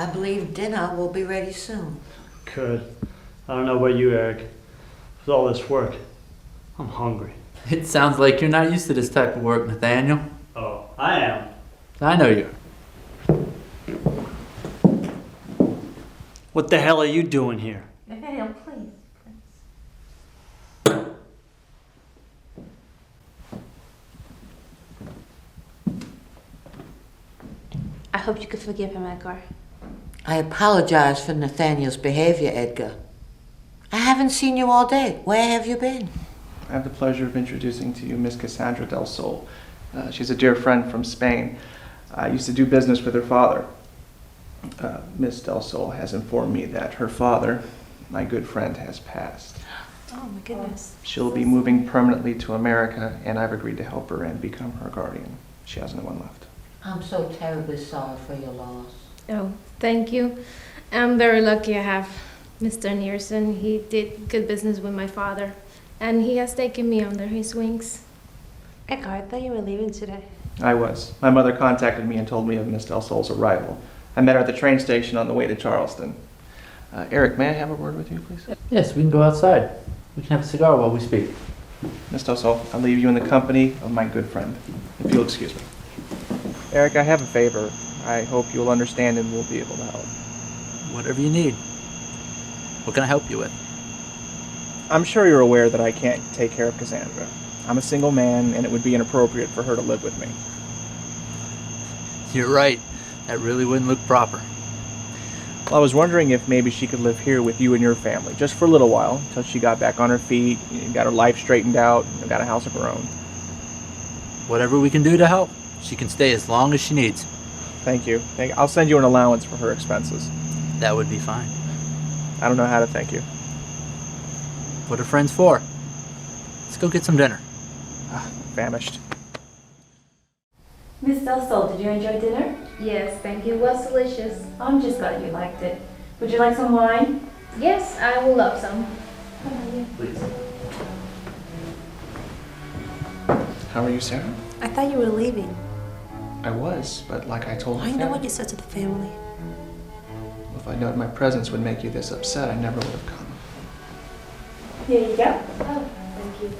I believe dinner will be ready soon. Good. I don't know about you, Eric. With all this work, I'm hungry. It sounds like you're not used to this type of work, Nathaniel. Oh, I am. I know you are. What the hell are you doing here? Nathaniel, please. I hope you could forgive him, Edgar. I apologize for Nathaniel's behavior, Edgar. I haven't seen you all day. Where have you been? I have the pleasure of introducing to you Miss Cassandra Del Sol. She's a dear friend from Spain. I used to do business with her father. Miss Del Sol has informed me that her father, my good friend, has passed. Oh my goodness. She'll be moving permanently to America, and I've agreed to help her and become her guardian. She has no one left. I'm so terribly sorry for your loss. Oh, thank you. I'm very lucky I have Mr. Nearson. He did good business with my father, and he has taken me under his wings. Edgar, I thought you were leaving today. I was. My mother contacted me and told me of Miss Del Sol's arrival. I met her at the train station on the way to Charleston. Eric, may I have a word with you, please? Yes, we can go outside. We can have a cigar while we speak. Miss Del Sol, I'll leave you in the company of my good friend, if you'll excuse me. Eric, I have a favor. I hope you'll understand and we'll be able to help. Whatever you need. What can I help you with? I'm sure you're aware that I can't take care of Cassandra. I'm a single man, and it would be inappropriate for her to live with me. You're right. That really wouldn't look proper. Well, I was wondering if maybe she could live here with you and your family, just for a little while, until she got back on her feet, got her life straightened out, and got a house of her own. Whatever we can do to help. She can stay as long as she needs. Thank you. I'll send you an allowance for her expenses. That would be fine. I don't know how to thank you. What are friends for? Let's go get some dinner. Famished. Miss Del Sol, did you enjoy dinner? Yes, thank you. It was delicious. I'm just glad you liked it. Would you like some wine? Yes, I will love some. How about you? Please. How are you, Sarah? I thought you were leaving. I was, but like I told I the know family, what you said to the family. if I'd known my presence would make you this upset, I never would have come. Here you go. Oh, thank you.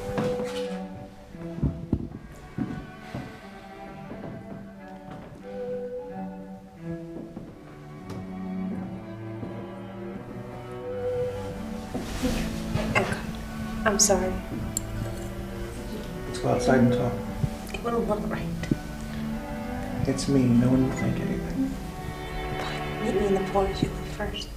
I'm sorry. Let's go outside and talk. It wouldn't look right. It's me. No one will think anything. Meet me in the porch. You go first.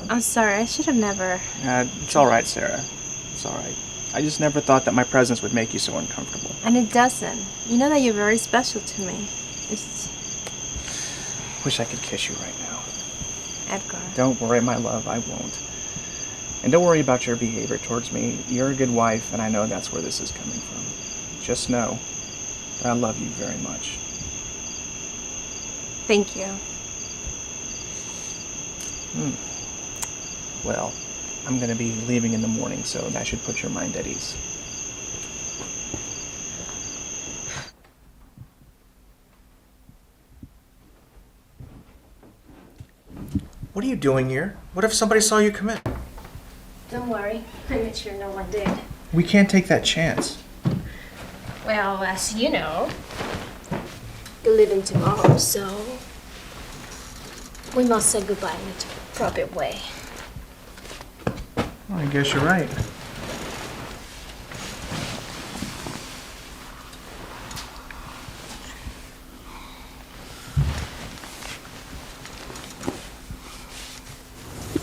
I'm sorry, I should have never. It's all right, Sarah. It's all right. I just never thought that my presence would make you so uncomfortable. And it doesn't. You know that you're very special to me. It's Wish I could kiss you right now. Edgar. Don't worry, my love, I won't. And don't worry about your behavior towards me. You're a good wife, and I know that's where this is coming from. Just know that I love you very much. Thank you. Well, I'm going to be leaving in the morning, so that should put your mind at ease. What are you doing here? What if somebody saw you come in? Don't worry. I made sure no one did. We can't take that chance. Well, as you know, you're leaving tomorrow, so we must say goodbye in a proper way. Well, I guess you're right.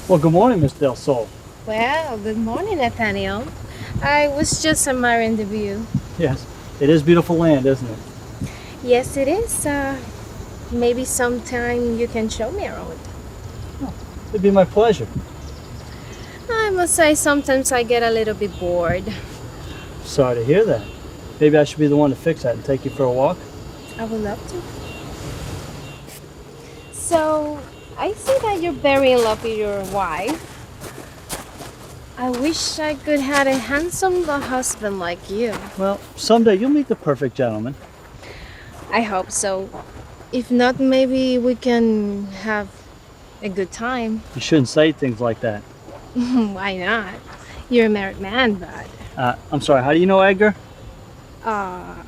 Well, good morning, Miss Del Sol. Well, good morning, Nathaniel. I was just admiring the view. Yes, it is beautiful land, isn't it? Yes, it is. Maybe sometime you can show me around. It'd be my pleasure. I must say, sometimes I get a little bit bored. Sorry to hear that. Maybe I should be the one to fix that and take you for a walk. I would love to. So, I see that you're very in love with your wife. I wish I could have a handsome husband like you. Well, someday you'll meet the perfect gentleman. I hope so. If not, maybe we can have a good time. You shouldn't say things like that. Why not? You're a married man, but... I'm sorry, how do you know Edgar? I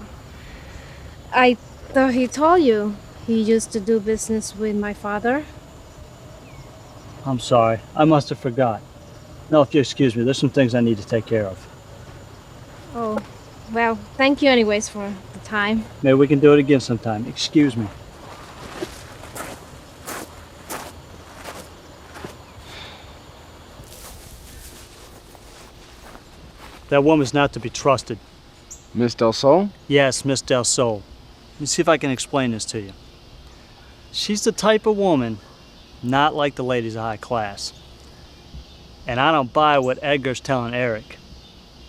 thought he told you. He used to do business with my father. I'm sorry, I must have forgot. No, if you excuse me, there's some things I need to take care of. Oh, well, thank you anyways for the time. Maybe we can do it again sometime. Excuse me. That woman's not to be trusted. Miss Del Sol? Yes, Miss Del Sol. Let me see if I can explain this to you. She's the type of woman not like the ladies of high class. And I don't buy what Edgar's telling Eric.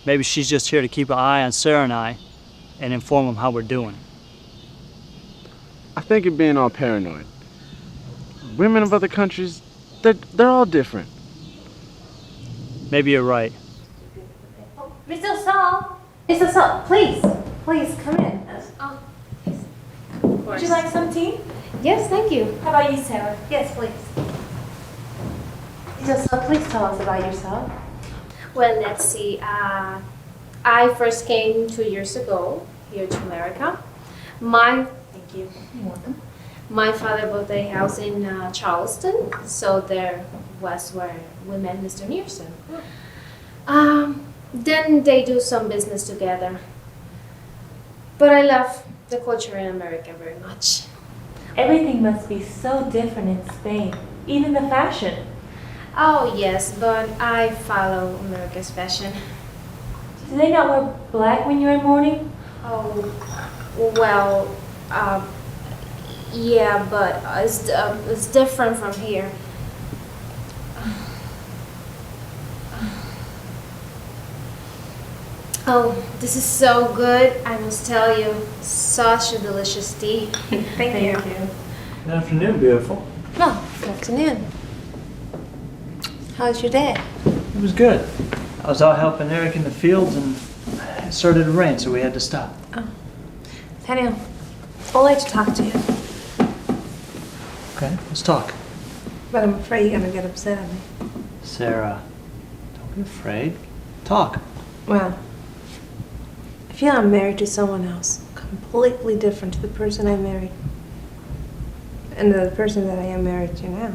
Maybe she's just here to keep an eye on Sara and I and inform them how we're doing. I think you're being all paranoid. Women of other countries, they're all different. Maybe you're right. Mr. Saul! Mr. Saul, please come in. Oh, Would you like some tea? yes, thank you. How about you, Sarah? Yes, please. Mr. Saul, please tell us about yourself. Well, let's see. I first came 2 years ago here to America. Thank you. You're welcome. My father bought a house in Charleston, so there was where we met Mr. Nearson. Then they do some business together. But I love the culture in America very much. Everything must be so different in Spain, even the fashion. Oh, yes, but I follow America's fashion. Do they not wear black when you're in mourning? Oh, well, yeah, but it's different from here. Oh, this is so good. I must tell you, such a delicious tea. Thank you. Good afternoon, beautiful. Oh, good afternoon. How's your day? It was good. I was out helping Eric in the fields and it started to rain, so we had to stop. Oh. Nathaniel, I'd like to talk to you. Okay, let's talk. But I'm afraid you're going to get upset at me. Sara, don't be afraid. Talk. Well, I feel I'm married to someone else, completely different to the person I married. And the person that I am married to now.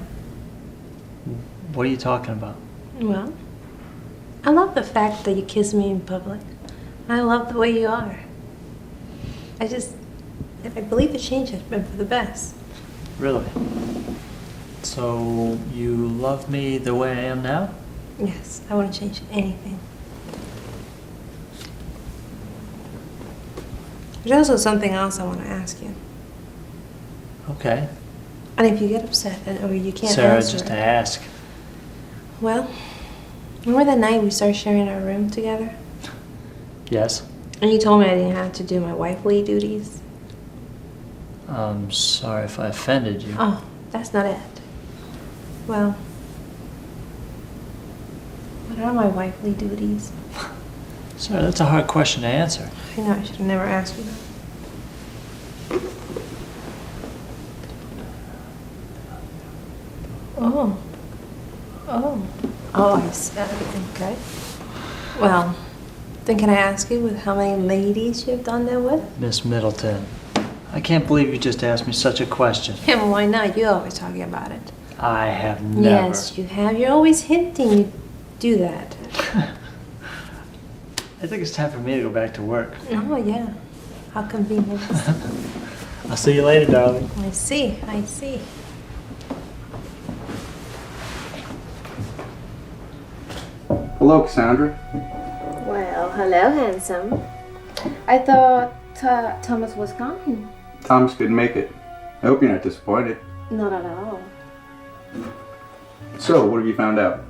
What are you talking about? Well, I love the fact that you kiss me in public. I love the way you are. I believe the change has been for the best. Really? So, you love me the way I am now? Yes, I wouldn't change anything. There's also something else I want to ask you. Okay. And if you get upset or you can't Sara, answer just it- to ask. Well, remember that night we started sharing our room together? Yes? And you told me I didn't have to do my wifely duties? I'm sorry if I offended you. Oh, that's not it. Well, what are my wifely duties? Sara, that's a hard question to answer. I know, I should have never asked you that. Oh. Oh, I see. Okay. Well, then can I ask you with how many ladies you've done that with? Miss Middleton, I can't believe you just asked me such a question. Yeah, well, why not? You're always talking about it. I have never. Yes, you have. You're always hinting you do that. I think it's time for me to go back to work. Oh, yeah. How convenient. I'll see you later, darling. I see. Hello, Cassandra. Well, hello, handsome. I thought Thomas was coming. Thomas couldn't make it. I hope you're not disappointed. Not at all. So, what have you found out?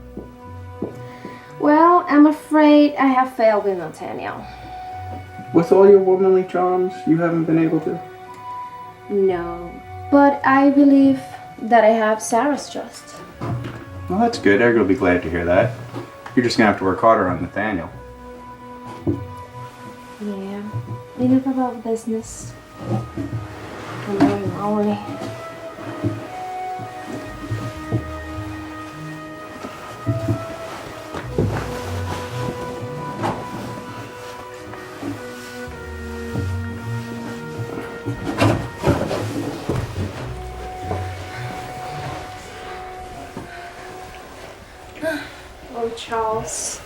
Well, I'm afraid I have failed with Nathaniel. With all your womanly charms, you haven't been able to? No, but I believe that I have Sara's trust. Well, that's good. Eric will be glad to hear that. You're just gonna have to work harder on Nathaniel. Yeah. Enough about business. I'm very lonely. Oh, Charles.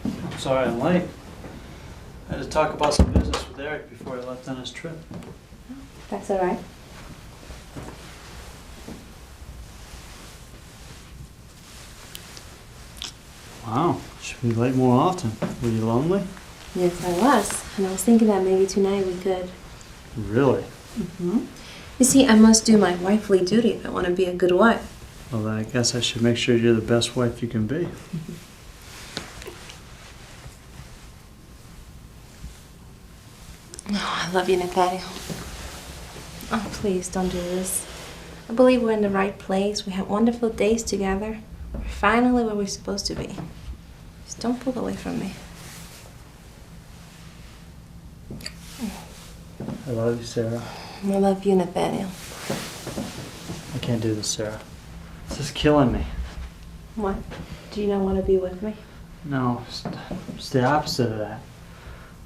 I'm sorry I'm late. I had to talk about some business with Eric before he left on his trip. That's all right. Wow, should be late more often. Were you lonely? Yes, I was. And I was thinking that maybe tonight we could. Really? You see, I must do my wifely duty if I want to be a good wife. Well, then I guess I should make sure you're the best wife you can be. Oh, I love you, Nathaniel. Oh, please don't do this. I believe we're in the right place. We have wonderful days together. We're finally where we're supposed to be. Just don't pull away from me. I love you, Sarah. I love you, Nathaniel. I can't do this, Sarah. This is killing me. What? Do you not want to be with me? No, it's the opposite of that.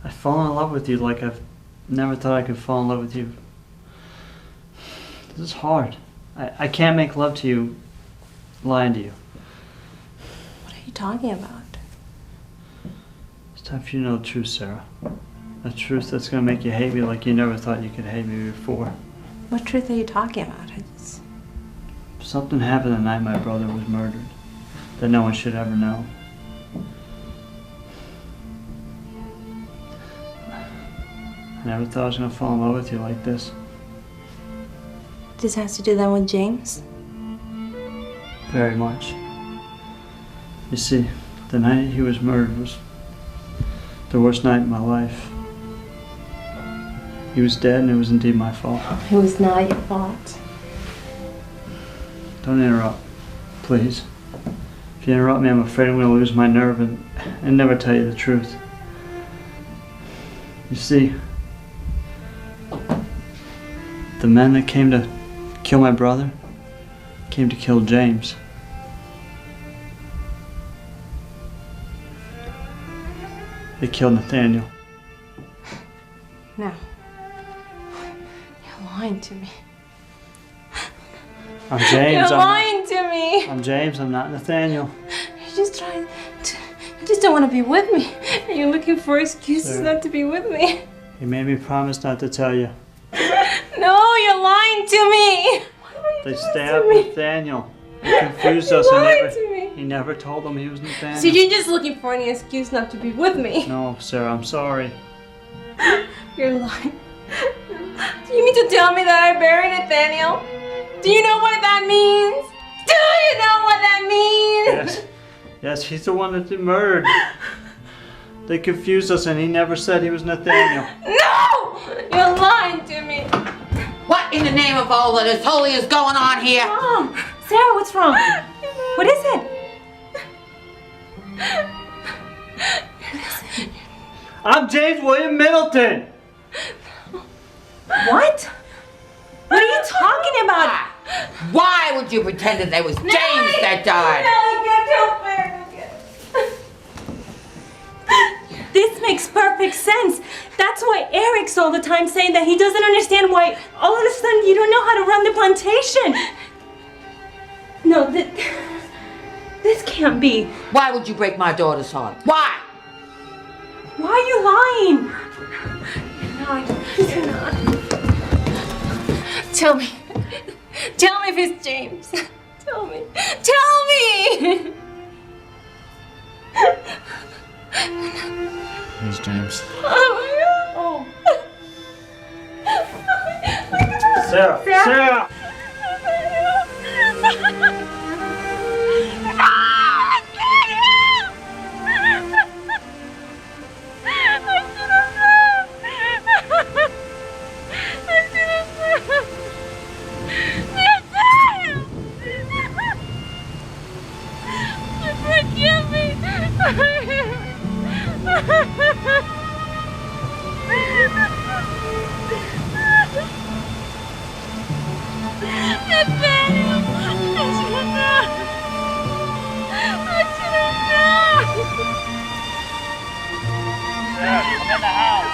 I've fallen in love with you like I've never thought I could fall in love with you. This is hard. I can't make love to you lying to you. What are you talking about? It's time for you to know the truth, Sarah. A truth that's going to make you hate me like you never thought you could hate me before. What truth are you talking about? Something happened the night my brother was murdered that no one should ever know. I never thought I was going to fall in love with you like this. This has to do then with James? Very much. You see, the night he was murdered was the worst night in my life. He was dead and it was indeed my fault. It was not your fault. Don't interrupt, please. If you interrupt me, I'm afraid I'm going to lose my nerve and never tell you the truth. You see, the men that came to kill my brother came to kill James. They killed Nathaniel. No. You're lying to me. I'm James. You're lying to me. I'm James. I'm not Nathaniel. You're just trying to... You just don't want to be with me. And you're looking for excuses Sarah. not to be with me. You made me promise not to tell you. No, you're lying to me. They stabbed Nathaniel. They confused us. He never told them he was Nathaniel. So you're just looking for any excuse not to be with me. No, Sarah, I'm sorry. You're lying. Do you mean to tell me that I buried Nathaniel? Do you know what that means? Do you know what that means? Yes. Yes, he's the one that murdered. They confused us and he never said he was Nathaniel. No! You're lying to me. What in the name of all that is holy is going on here? Mom! Sarah, what's wrong? What is it? I'm James William Middleton. What? What are you talking about? Why would you pretend that it was James that died? This makes perfect sense. That's why Eric's all the time saying that he doesn't understand why all of a sudden you don't know how to run the plantation. No, this can't be. Why would you break my daughter's heart? Why? Why are you lying? You're not. Tell me. Tell me if it's James. Tell me. Tell me! Here's James. Oh my God. Sarah! Sarah! I didn't know. Nathaniel, I should have known. I should have known. Sarah, come in the house.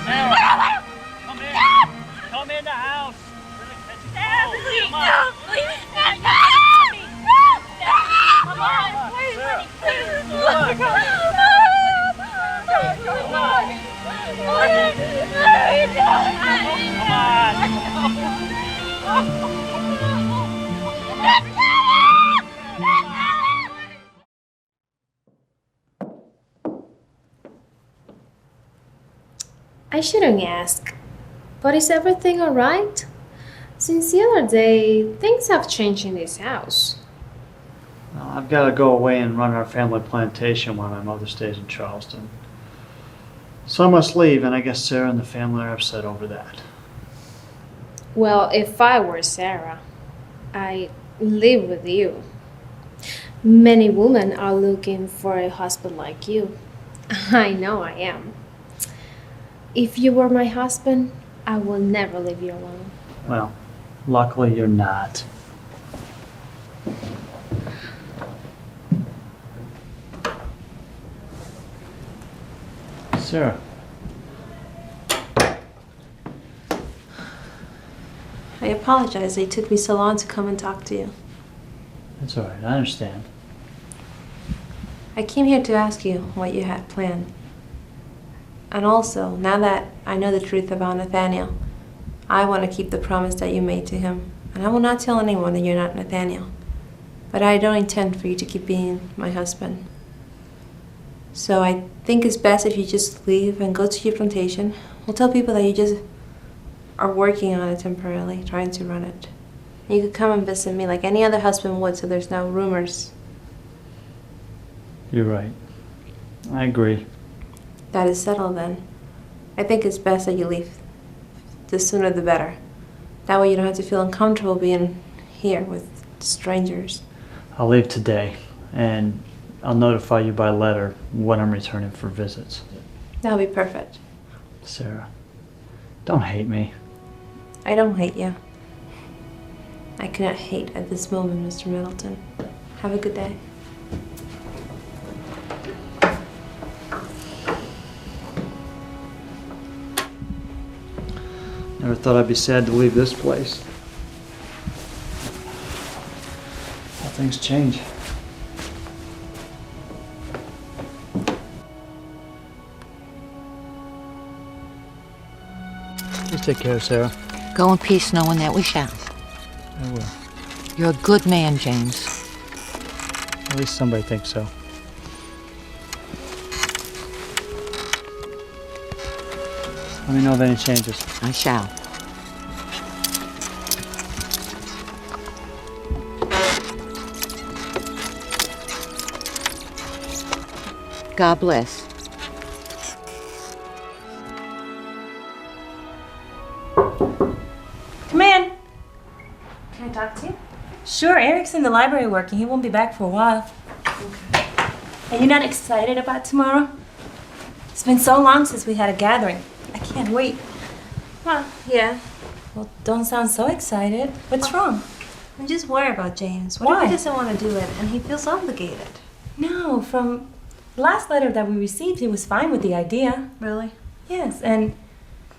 Sarah, come in. Come in the house. Dad, please Come on. don't. Please, Dad, help me. Come on, please, Sarah. please. Come I shouldn't ask, but is everything all right? Since the other day, things have changed in this house. Well, I've got to go away and run our family plantation while my mother stays in Charleston. So I must leave, and I guess Sarah and the family are upset over that. Well, if I were Sarah, I'd live with you. Many women are looking for a husband like you. I know I am. If you were my husband, I will never leave you alone. Well, luckily you're not. Sarah. I apologize that it took me so long to come and talk to you. That's all right, I understand. I came here to ask you what you had planned. And also, now that I know the truth about Nathaniel, I want to keep the promise that you made to him. And I will not tell anyone that you're not Nathaniel. But I don't intend for you to keep being my husband. So I think it's best if you just leave and go to your plantation. We'll tell people that you just are working on it temporarily, trying to run it. You could come and visit me like any other husband would, so there's no rumors. You're right. I agree. That is settled then. I think it's best that you leave. The sooner the better. That way you don't have to feel uncomfortable being here with strangers. I'll leave today, and I'll notify you by letter when I'm returning for visits. That'll be perfect. Sarah, don't hate me. I don't hate you. I cannot hate at this moment, Mr. Middleton. Have a good day. Never thought I'd be sad to leave this place. How things change. Please take care, Sarah. Go in peace knowing that we shall. I will. You're a good man, James. At least somebody thinks so. Let me know of any changes. I shall. God bless. Come in. Can I talk to you? Sure, Eric's in the library working. He won't be back for a while. Okay. Are you not excited about tomorrow? It's been so long since we had a gathering. I can't wait. Well, yeah. Well, don't sound so excited. What's wrong? I'm just worried about James. What Why? if he doesn't want to do it and he feels obligated? No, from the last letter that we received, he was fine with the idea. Really? Yes, and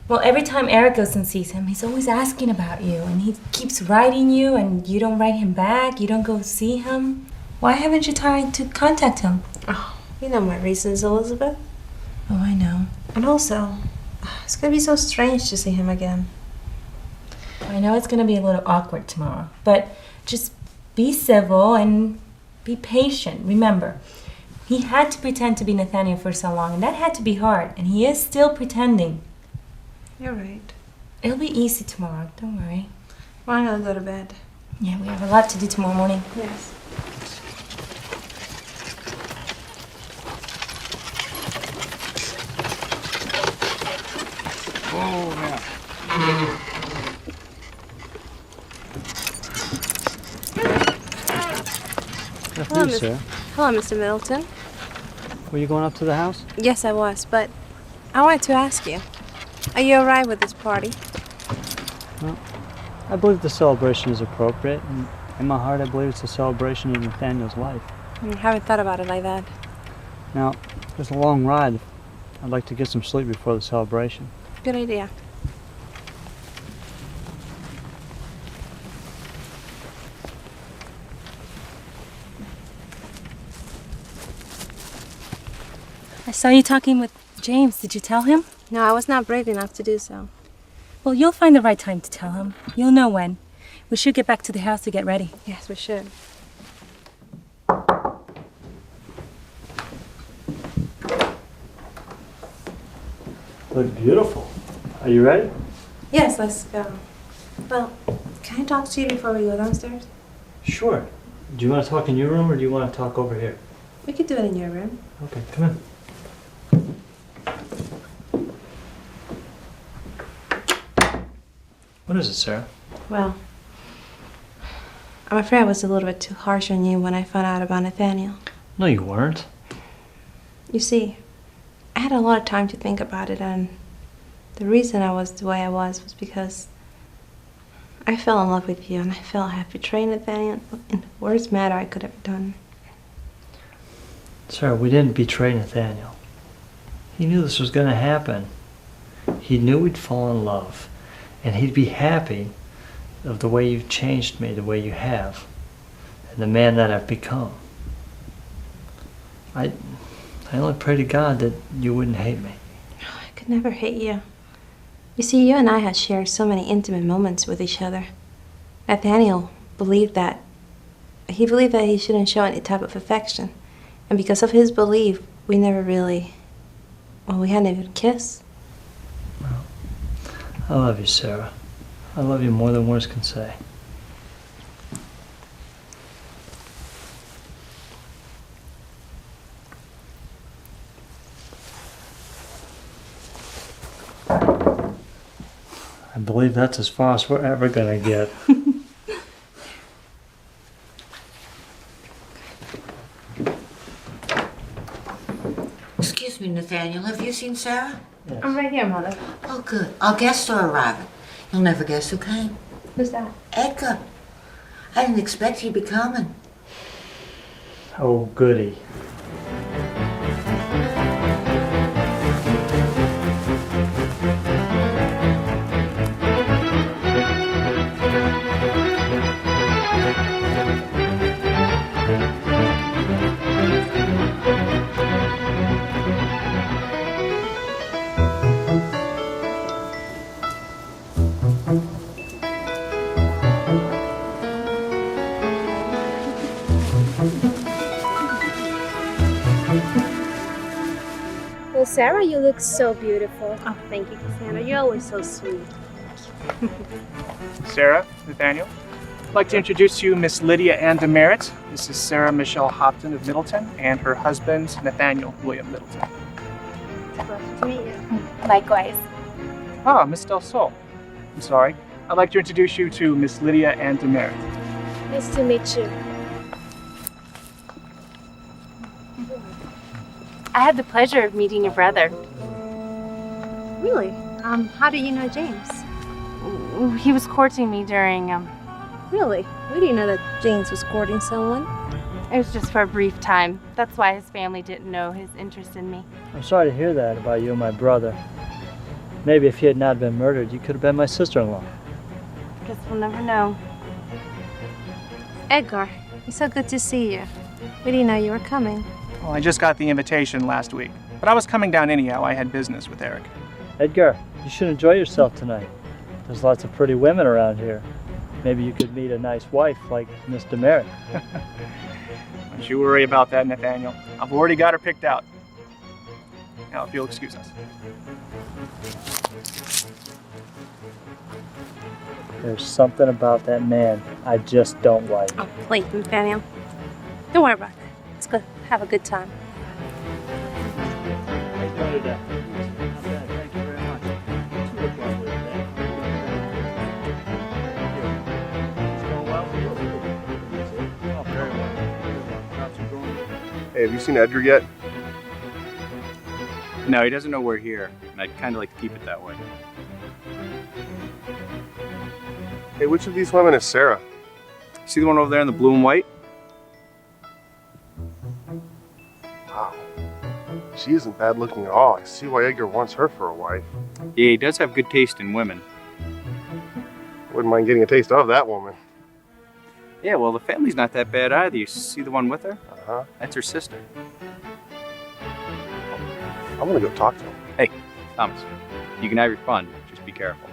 well, every time Eric goes and sees him, he's always asking about you, and he keeps writing you, and you don't write him back, you don't go see him. Why haven't you tried to contact him? Oh, you know my reasons, Elizabeth. Oh, I know. And also, it's gonna be so strange to see him again. I know it's gonna be a little awkward tomorrow, but just be civil and be patient. Remember, he had to pretend to be Nathaniel for so long, and that had to be hard, and he is still pretending. You're right. It'll be easy tomorrow, don't worry. Well, I'm gonna go to bed. Yeah, we have a lot to do tomorrow morning. Yes. Oh, man. Hello, Mr. Middleton. Were you going up to the house? Yes, I was, but I wanted to ask you. Are you alright with this party? Well, I believe the celebration is appropriate, and in my heart I believe it's a celebration of Nathaniel's life. I haven't thought about it like that. Now, it's a long ride. I'd like to get some sleep before the celebration. Good idea. I saw you talking with James. Did you tell him? No, I was not brave enough to do so. Well, you'll find the right time to tell him. You'll know when. We should get back to the house to get ready. Yes, we should. Look beautiful. Are you ready? Yes, let's go. Well, can I talk to you before we go downstairs? Sure. Do you want to talk in your room or do you want to talk over here? We could do it in your room. Okay, come in. What is it, Sarah? Well, I'm afraid I was a little bit too harsh on you when I found out about Nathaniel. No, you weren't. You see, I had a lot of time to think about it, and the reason I was the way I was because I fell in love with you, and I felt I had betrayed Nathaniel in the worst manner I could have done. Sarah, we didn't betray Nathaniel. He knew this was going to happen. He knew we'd fall in love, and he'd be happy of the way you've changed me, the way you have, and the man that I've become. I only pray to God that you wouldn't hate me. I could never hate you. You see, you and I had shared so many intimate moments with each other. Nathaniel believed that he shouldn't show any type of affection. And because of his belief, we never really, we hadn't even kissed. Well, I love you, Sarah. I love you more than words can say. I believe that's as far as we're ever gonna get. Excuse me, Nathaniel, have you seen Sarah? Yes. I'm right here, Mother. Oh, good. Our guests are arriving. You'll never guess who came. Who's that? Edgar. I didn't expect he'd be coming. Oh, goody. Well, Sarah, you look so beautiful. Oh, thank you, Cassandra. You're always so sweet. Sarah, Nathaniel. I'd like to introduce to you Miss Lydia Ann Demerit. This is Sarah Michelle Hopton of Middleton and her husband, Nathaniel William Middleton. It's a pleasure to meet you. Likewise. Ah, Miss Del Sol. I'm sorry. I'd like to introduce you to Miss Lydia Ann Demerit. Nice to meet you. I had the pleasure of meeting your brother. Really? How do you know James? He was courting me during, Really? We didn't know that James was courting someone. It was just for a brief time. That's why his family didn't know his interest in me. I'm sorry to hear that about you and my brother. Maybe if he had not been murdered, you could have been my sister-in-law. Guess we'll never know. Edgar, it's so good to see you. We didn't know you were coming. Well, I just got the invitation last week, but I was coming down anyhow. I had business with Eric. Edgar, you should enjoy yourself tonight. There's lots of pretty women around here. Maybe you could meet a nice wife like Miss Demerit. Don't you worry about that, Nathaniel. I've already got her picked out. Now, if you'll excuse us. There's something about that man I just don't like. Oh, please, Nathaniel. Don't worry about that. Let's go have a good time. Thank you very much. You look lovely today. It's going well? Oh, very well. Hey, have you seen Edgar yet? No, he doesn't know we're here, and I'd kind of like to keep it that way. Hey, which of these women is Sara? See the one over there in the blue and white? Wow. She isn't bad looking at all. I see why Edgar wants her for a wife. Yeah, he does have good taste in women. Wouldn't mind getting a taste of that woman. Yeah, well, the family's not that bad either. You see the one with her? Uh-huh. That's her sister. I'm gonna go talk to him. Hey, Thomas, you can have your fun. Just be careful.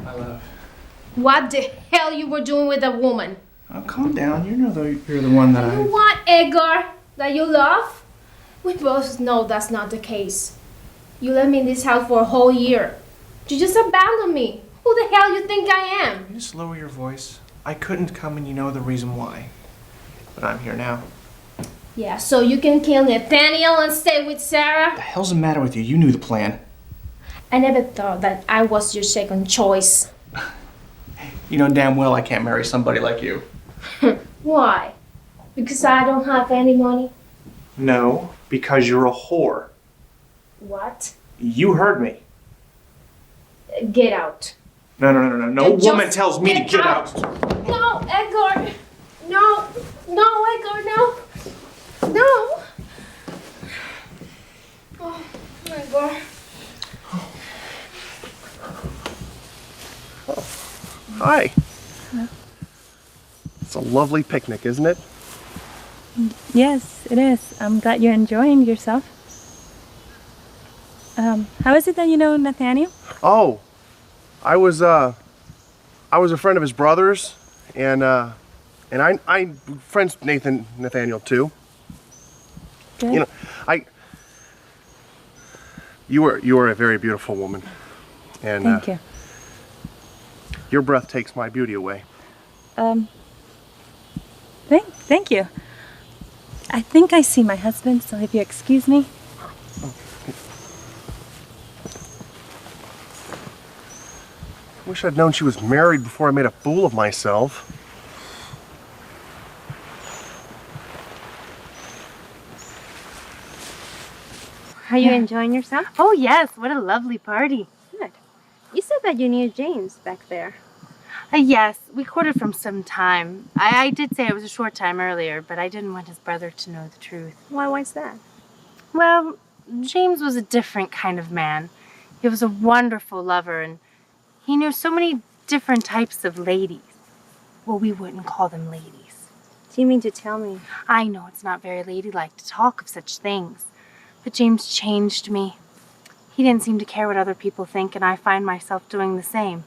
My love. What the hell you were doing with that woman? Oh, calm down. You're the one that You want Edgar that you love? We both know that's not the case. You let me in this house for a whole year. You just abandoned me. Who the hell you think I am? Can you just lower your voice? I couldn't come and you know the reason why. But I'm here now. Yeah, so you can kill Nathaniel and stay with Sara? What the hell's the matter with you? You knew the plan. I never thought that I was your second choice. You know damn well I can't marry somebody like you. Why? Because I don't have any money? No, because you're a whore. What? You heard me. Get out. No woman tells me to get out. No, Edgar. No, Edgar, no. No. Oh, Edgar. Hi. It's a lovely picnic, isn't it? Yes, it is. I'm glad you're enjoying yourself. How is it that you know Nathaniel? Oh, I was a friend of his brother's, and I friends Nathaniel too. Good. You know, you were a very beautiful woman, and Thank you. your breath takes my beauty away. Thank you. I think I see my husband, so if you excuse me. Wish I'd known she was married before I made a fool of myself. Are you enjoying yourself? Oh yes, what a lovely party. Good. You said that you knew James back there. Yes, we courted from some time. I did say it was a short time earlier, but I didn't want his brother to know the truth. Why's that? Well, James was a different kind of man. He was a wonderful lover, and he knew so many different types of ladies. Well, we wouldn't call them ladies. Do you mean to tell me? I know it's not very ladylike to talk of such things, but James changed me. He didn't seem to care what other people think, and I find myself doing the same.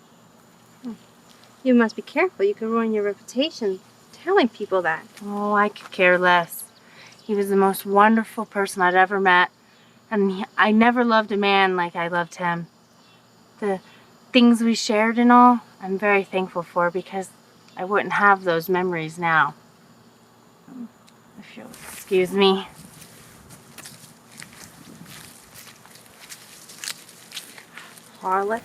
You must be careful. You can ruin your reputation telling people that. Oh, I could care less. He was the most wonderful person I'd ever met, and I never loved a man like I loved him. The things we shared and all, I'm very thankful for, because I wouldn't have those memories now. If you'll excuse me. Harlot.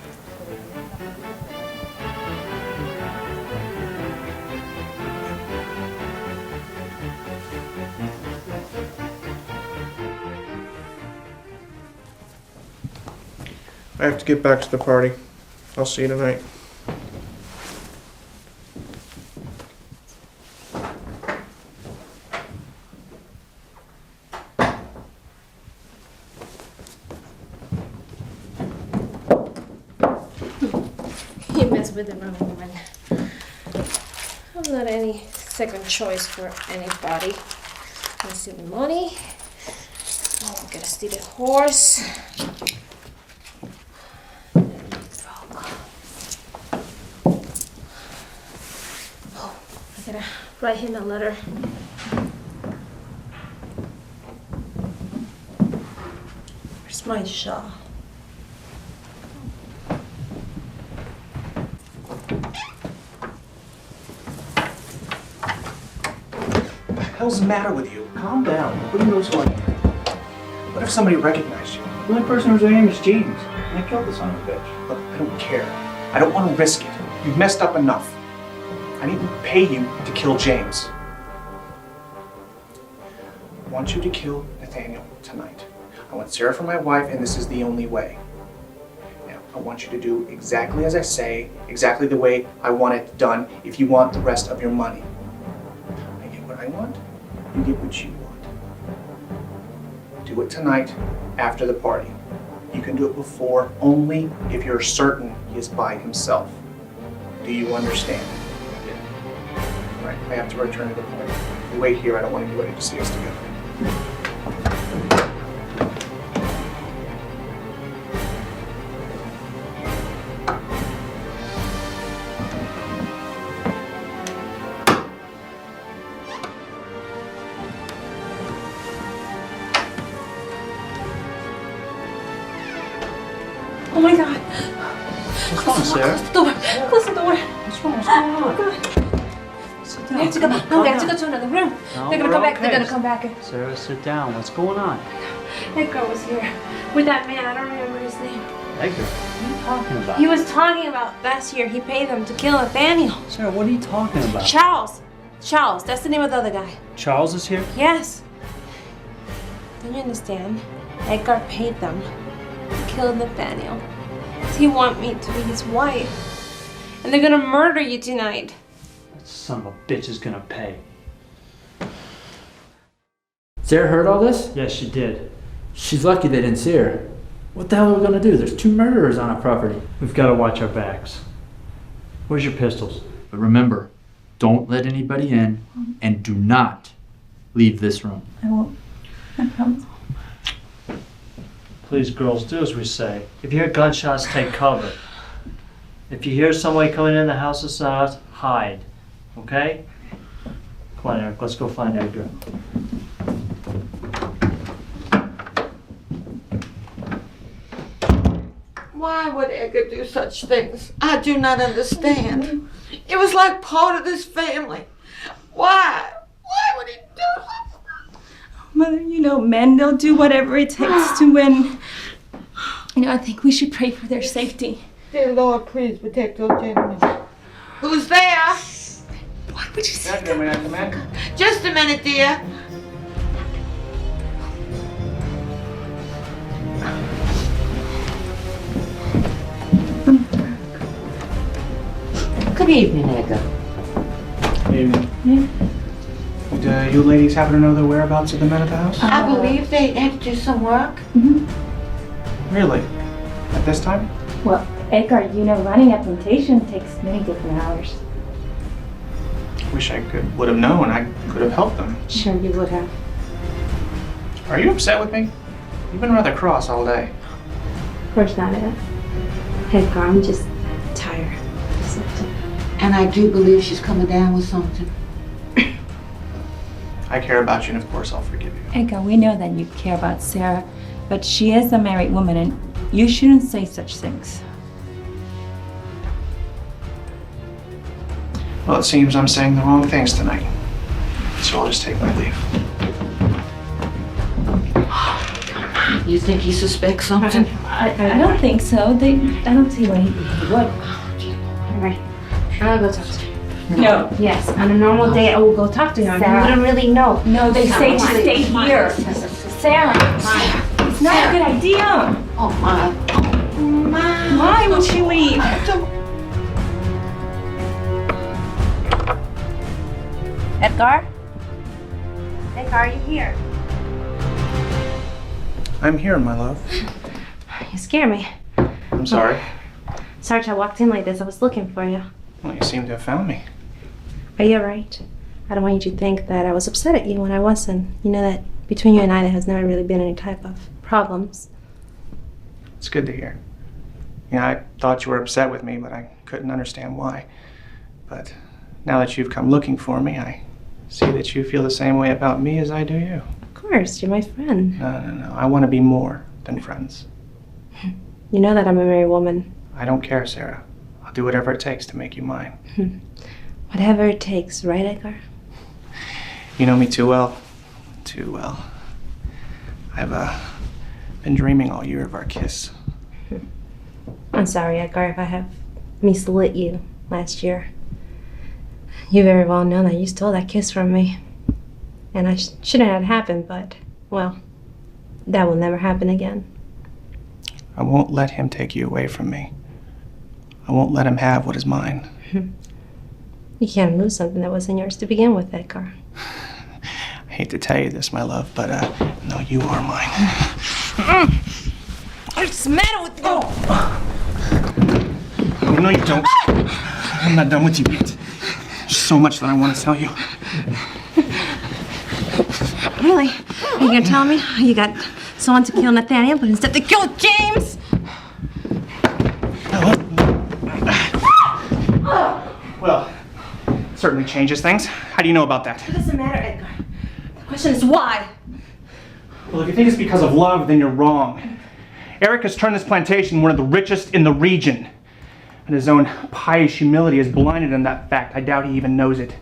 I have to get back to the party. I'll see you tonight. You messed with the wrong woman. I'm not any second choice for anybody. I steal money. Oh, I'm gonna steal a horse. Oh, I gotta write him a letter. Where's my shawl? What the hell's the matter with you? Calm down. Nobody knows who I am. What if somebody recognized you? The only person whose name is James. And I killed the son of a bitch. Look, I don't care. I don't want to risk it. You've messed up enough. I didn't pay you to kill James. I want you to kill Nathaniel tonight. I want Sarah for my wife, and this is the only way. Now, I want you to do exactly as I say, exactly the way I want it done, if you want the rest of your money. I get what I want, you get what you want. Do it tonight, after the party. You can do it before, only if you're certain he is by himself. Do you understand? Right, I have to return to the party. You wait here, I don't want anybody to see us together. Oh my God. What's wrong, Sarah? Close the door. Close the door. What's wrong? What's going on? Sit down. We have to go. No, we have to go to another room. No, They're gonna we're come back. okay. They're gonna come back. Sarah, sit down. What's going on? That girl was here with that man. I don't remember his name. Edgar, what are you talking about? He was talking about last year he paid them to kill Nathaniel. Sarah, what are you talking about? Charles. Charles, that's the name of the other guy. Charles is here? Yes. Don't you understand? Edgar paid them to kill Nathaniel. He want me to be his wife. And they're gonna murder you tonight. That son of a bitch is gonna pay. Sarah heard all this? Yes, she did. She's lucky they didn't see her. What the hell are we gonna do? There's 2 murderers on our property. We've got to watch our backs. Where's your pistols? But remember, don't let anybody in, and do not leave this room. I won't. I promise. Please, girls, do as we say. If you hear gunshots, take cover. If you hear somebody coming in the house that's not us, hide. Okay? Come on, Eric. Let's go find Edgar. Why would Edgar do such things? I do not understand. It was like part of this family. Why? Why would he do this? Mother, you know, men, they'll do whatever it takes to win. You know, I think we should pray for their safety. Dear Lord, please protect those gentlemen. Who's there? Why would you say Edgar, may I come in? Just a minute, dear. Good evening, Edgar. Evening. Do you ladies happen to know the whereabouts of the men at the house? I believe they had to do some work. Really? At this time? Well, Edgar, you know, running a plantation takes many different hours. Wish I would have known. I could have helped them. Sure you would have. Are you upset with me? You've been rather cross all day. Of course not, Ed. Edgar, I'm just tired. And I do believe she's coming down with something. I care about you, and of course I'll forgive you. Edgar, we know that you care about Sarah, but she is a married woman and you shouldn't say such things. Well, it seems I'm saying the wrong things tonight. So I'll just take my leave. You think he suspects something? I don't think so. I don't see why he would. All right. I'll go talk to him. No. Yes, on a normal day I will go talk to him. Sarah. You wouldn't really know. No, they say to stay here. Sarah, it's not a good idea. Oh, my. Oh, my. Why would she leave? Edgar? Edgar, are you here? I'm here, my love. You scare me. I'm sorry. Sarge, I walked in like this. I was looking for you. Well, you seem to have found me. But you're right. I don't want you to think that I was upset at you when I wasn't. You know that between you and I there has never really been any type of problems. It's good to hear. You know, I thought you were upset with me, but I couldn't understand why. But now that you've come looking for me, I see that you feel the same way about me as I do you. Of course, you're my friend. No. I want to be more than friends. You know that I'm a married woman. I don't care, Sarah. I'll do whatever it takes to make you mine. Whatever it takes, right, Edgar? You know me too well. Too well. I've been dreaming all year of our kiss. I'm sorry, Edgar, if I have misled you last year. You very well know that you stole that kiss from me. And I shouldn't have happened, but, well, that will never happen again. I won't let him take you away from me. I won't let him have what is mine. You can't lose something that wasn't yours to begin with, Edgar. I hate to tell you this, my love, but no, you are mine. What's the matter with you? Oh, no, you don't. I'm not done with you yet. There's so much that I want to tell you. Really? Are you gonna tell me how you got someone to kill Nathaniel, but instead they killed James? Well, it certainly changes things. How do you know about that? It doesn't matter, Edgar. The question is why? Well, if you think it's because of love, then you're wrong. Eric has turned this plantation one of the richest in the region. And his own pious humility has blinded him that fact. I doubt he even knows it.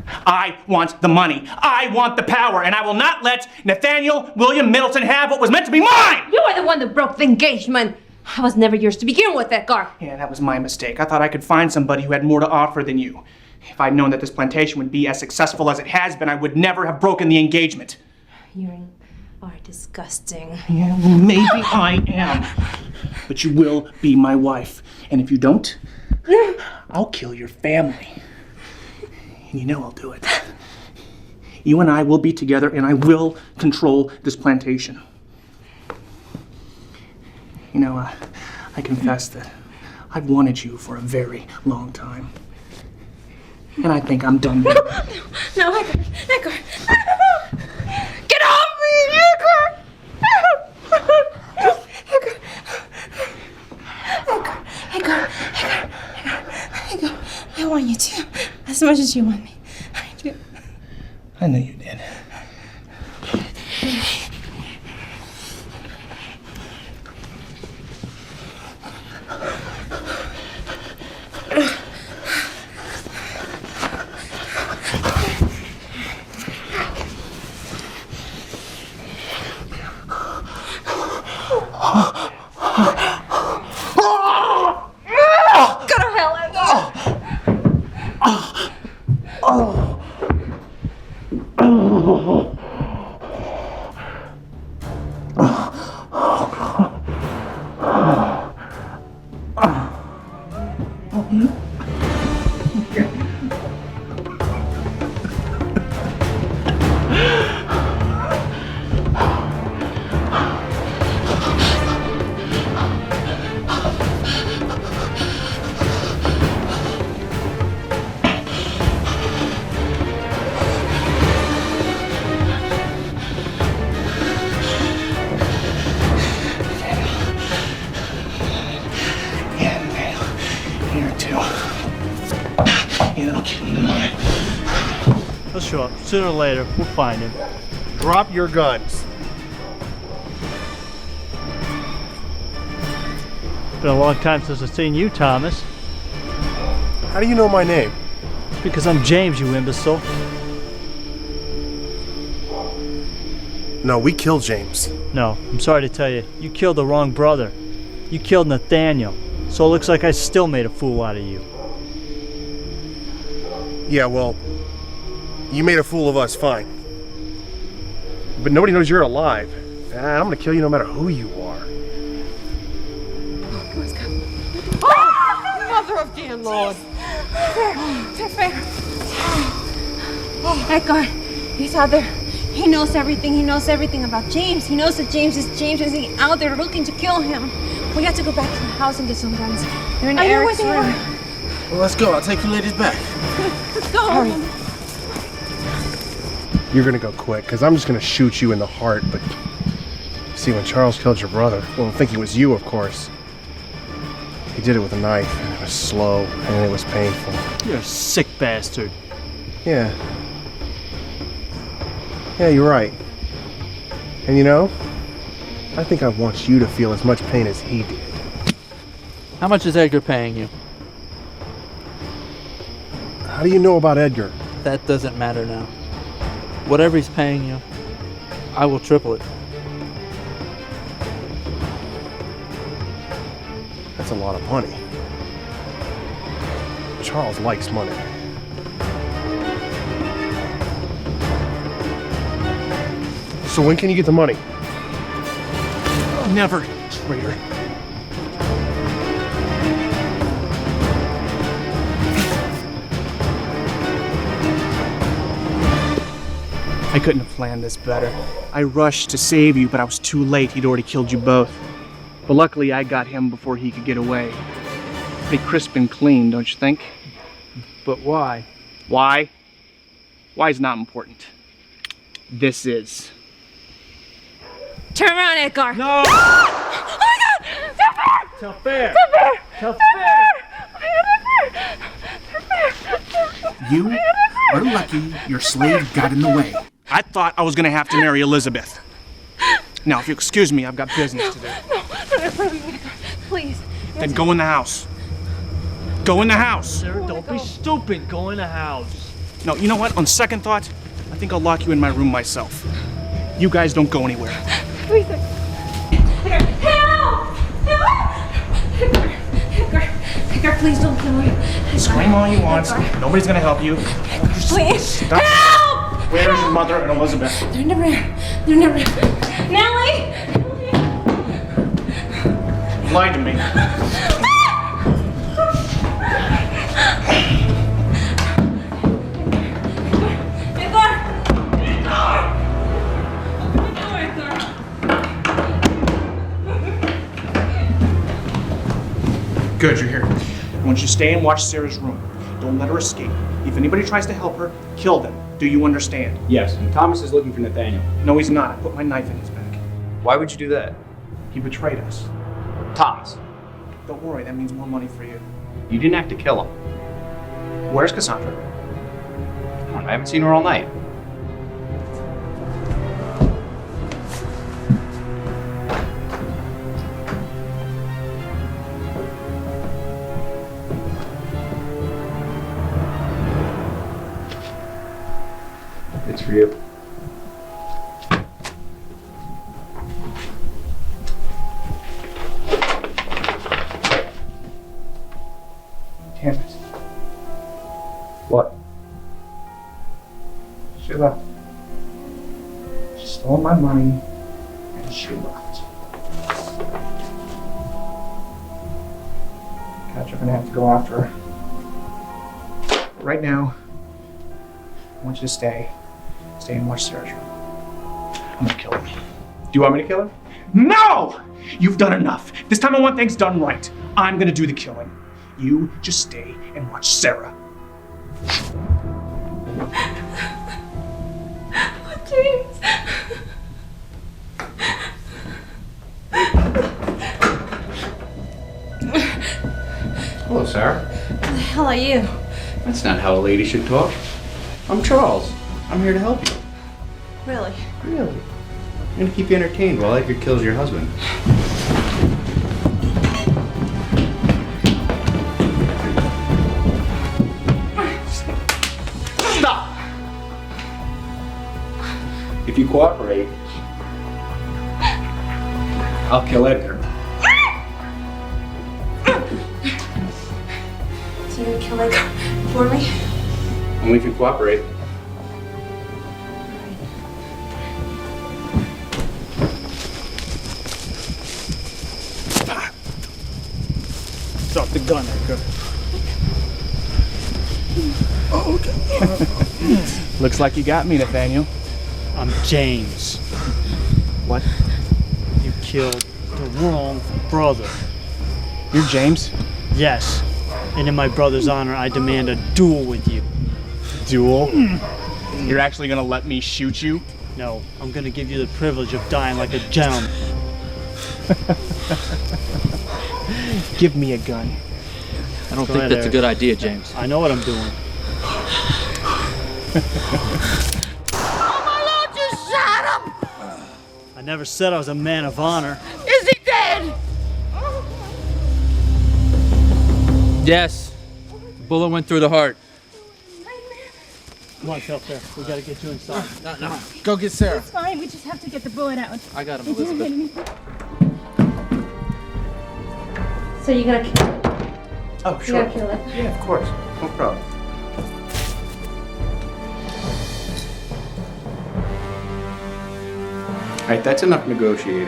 I want the money. I want the power. And I will not let Nathaniel William Middleton have what was meant to be mine! You were the one that broke the engagement. I was never yours to begin with, Edgar. Yeah, that was my mistake. I thought I could find somebody who had more to offer than you. If I'd known that this plantation would be as successful as it has been, I would never have broken the engagement. You are disgusting. Yeah, well, maybe I am. But you will be my wife. And if you don't, I'll kill your family. And you know I'll do it. You and I will be together, and I will control this plantation. You know, I confess that I've wanted you for a very long time. And I think I'm done with it. No, Edgar. Get off me, Edgar! Edgar, I want you to, as much as you want me. I do. I knew you did. Go to hell, Edgar! He'll show up. Sooner or later, we'll find him. Drop your guns. Been a long time since I've seen you, Thomas. How do you know my name? It's because I'm James, you imbecile. No, we killed James. No, I'm sorry to tell you, you killed the wrong brother. You killed Nathaniel. So it looks like I still made a fool out of you. Yeah, well, you made a fool of us, fine. But nobody knows you're alive. And I'm gonna kill you no matter who you are. Oh, mother of dear Lord. Fair. Edgar, he's out there. He knows everything. He knows everything about James. He knows that James is He's out there looking to kill him. We have to go back to the house and get some guns. They're in Eric's room. Well, let's go. I'll take you ladies back. Let's go. Hurry. You're gonna go quick, because I'm just gonna shoot you in the heart, but... See, when Charles killed your brother, well, I think it was you, of course. He did it with a knife, and it was slow, and it was painful. You're a sick bastard. Yeah. Yeah, you're right. And you know, I think I want you to feel as much pain as he did. How much is Edgar paying you? How do you know about Edgar? That doesn't matter now. Whatever he's paying you, I will triple it. That's a lot of money. Charles likes money. So when can you get the money? Never, traitor. I couldn't have planned this better. I rushed to save you, but I was too late. He'd already killed you both. But luckily, I got him before he could get away. Pretty crisp and clean, don't you think? But why? Why? Why's not important. This is. Turn around, Edgar. No! Oh my God! Tell fair! Tell fair! Tell fair! You are lucky your slave got in the way. I thought I was gonna have to marry Elizabeth. Now, if you excuse me, I've got business to do. Please. Then go in the house. Go in the house. Sarah, don't be stupid. Go in the house. No, you know what? On second thought, I think I'll lock you in my room myself. You guys don't go anywhere. Please. Help! Edgar, please don't kill me. Scream all you want. Nobody's gonna help you. Please. Stop. Help! Where is your mother and Elizabeth? They're never. Nellie! You lied to me. Good, you're here. I want you to stay and watch Sarah's room. Don't let her escape. If anybody tries to help her, kill them. Do you understand? Yes, and Thomas is looking for Nathaniel. No, he's not. I put my knife in his back. Why would you do that? He betrayed us. Thomas. Don't worry, that means more money for you. You didn't have to kill him. Where's Cassandra? I haven't seen her all night. It's for you. Damn it. What? She left. She stole my money and she left. God, you're gonna have to go after her. Right now, I want you to stay. Stay and watch Sarah's room. I'm gonna kill him. Do you want me to kill her? No! You've done enough. This time I want things done right. I'm gonna do the killing. You just stay and watch Sarah. James. Hello, Sarah. Who the hell are you? That's not how a lady should talk. I'm Charles. I'm here to help you. Really? Really? I'm gonna keep you entertained while Edgar kills your husband. Stop! If you cooperate, I'll kill Edgar. So you're gonna kill Edgar for me? Only if you cooperate. Drop the gun, Edgar. Looks like you got me, Nathaniel. I'm James. What? You killed the wrong brother. You're James? Yes. And in my brother's honor, I demand a duel with you. Duel? You're actually gonna let me shoot you? No, I'm gonna give you the privilege of dying like a gentleman. Give me a gun. I don't think that's a good idea, James. I know what I'm doing. Oh my Lord, you shot him! I never said I was a man of honor. Is he dead? Yes. The bullet went through the heart. Come on, Telfair. We gotta get you inside. No. Go get Sarah. It's fine, we just have to get the bullet out. I got him, It didn't hit Elizabeth. anything. So you're gonna kill it? Oh, You're sure. gonna kill it? Yeah, of course. No problem. All right, that's enough negotiating.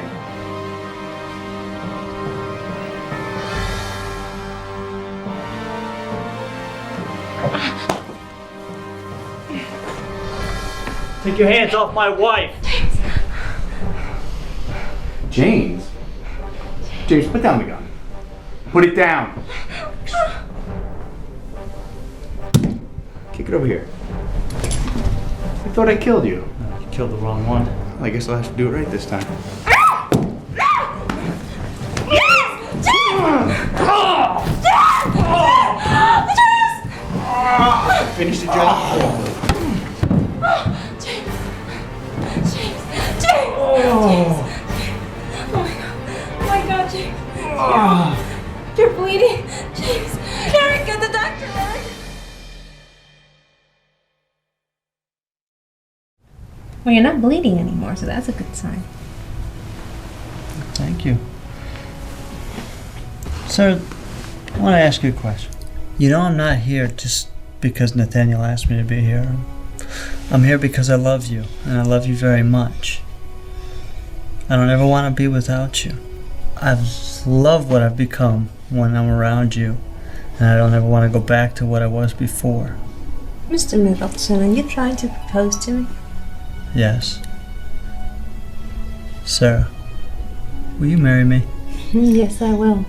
Take your hands off my wife. James? James, put down the gun. Put it down. Kick it over here. I thought I killed you. You killed the wrong one. I guess I'll have to do it right this time. Finish the job. You're bleeding. James. Eric, get the doctor, Eric. Well, you're not bleeding anymore, so that's a good sign. Thank you. Sir, I want to ask you a question. You know I'm not here just because Nathaniel asked me to be here. I'm here because I love you, and I love you very much. I don't ever want to be without you. I've loved what I've become when I'm around you, and I don't ever want to go back to what I was before. Mr. Middleton, are you trying to propose to me? Yes. Sarah, will you marry me? Yes, I will.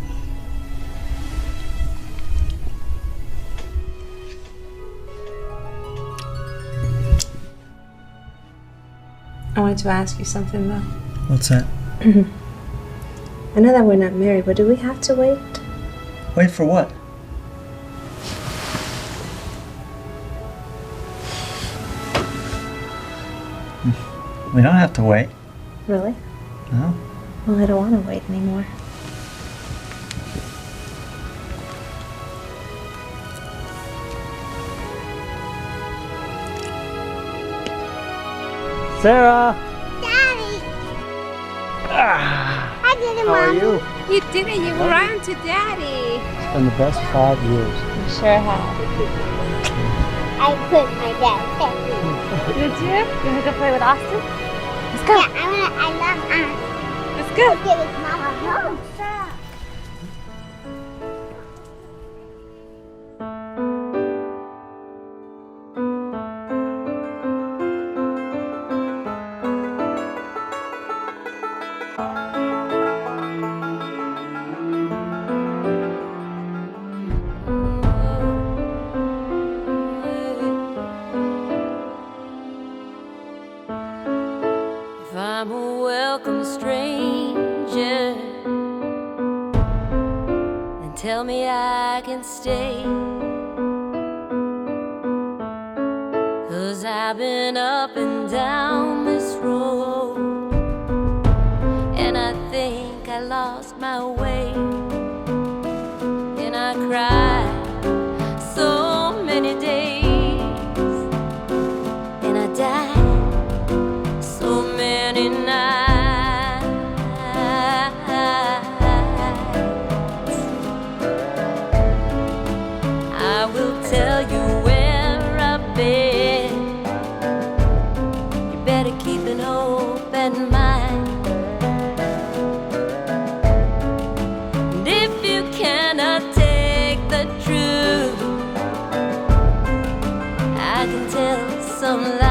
I wanted to ask you something, though. What's that? I know that we're not married, but do we have to wait? Wait for what? We don't have to wait. Really? No? Well, I don't want to wait anymore. Sarah! Daddy! Ah, I did it, how are Mom. you? You did it. You ran to Daddy. It's been the best 5 years. You sure have. I put my dad's tattoo. Did you? You wanna go play with Austin? Let's go. Yeah, I love Austin. Let's go. Get his mama home. If I'm a welcome stranger, then tell me I can stay. 'Cause I've been up and down this road, and I think I lost my way. And I cried so many days, and I died so many nights. I will tell you where I've been. You better keep an open mind. And if you cannot take the truth, I can tell some lies.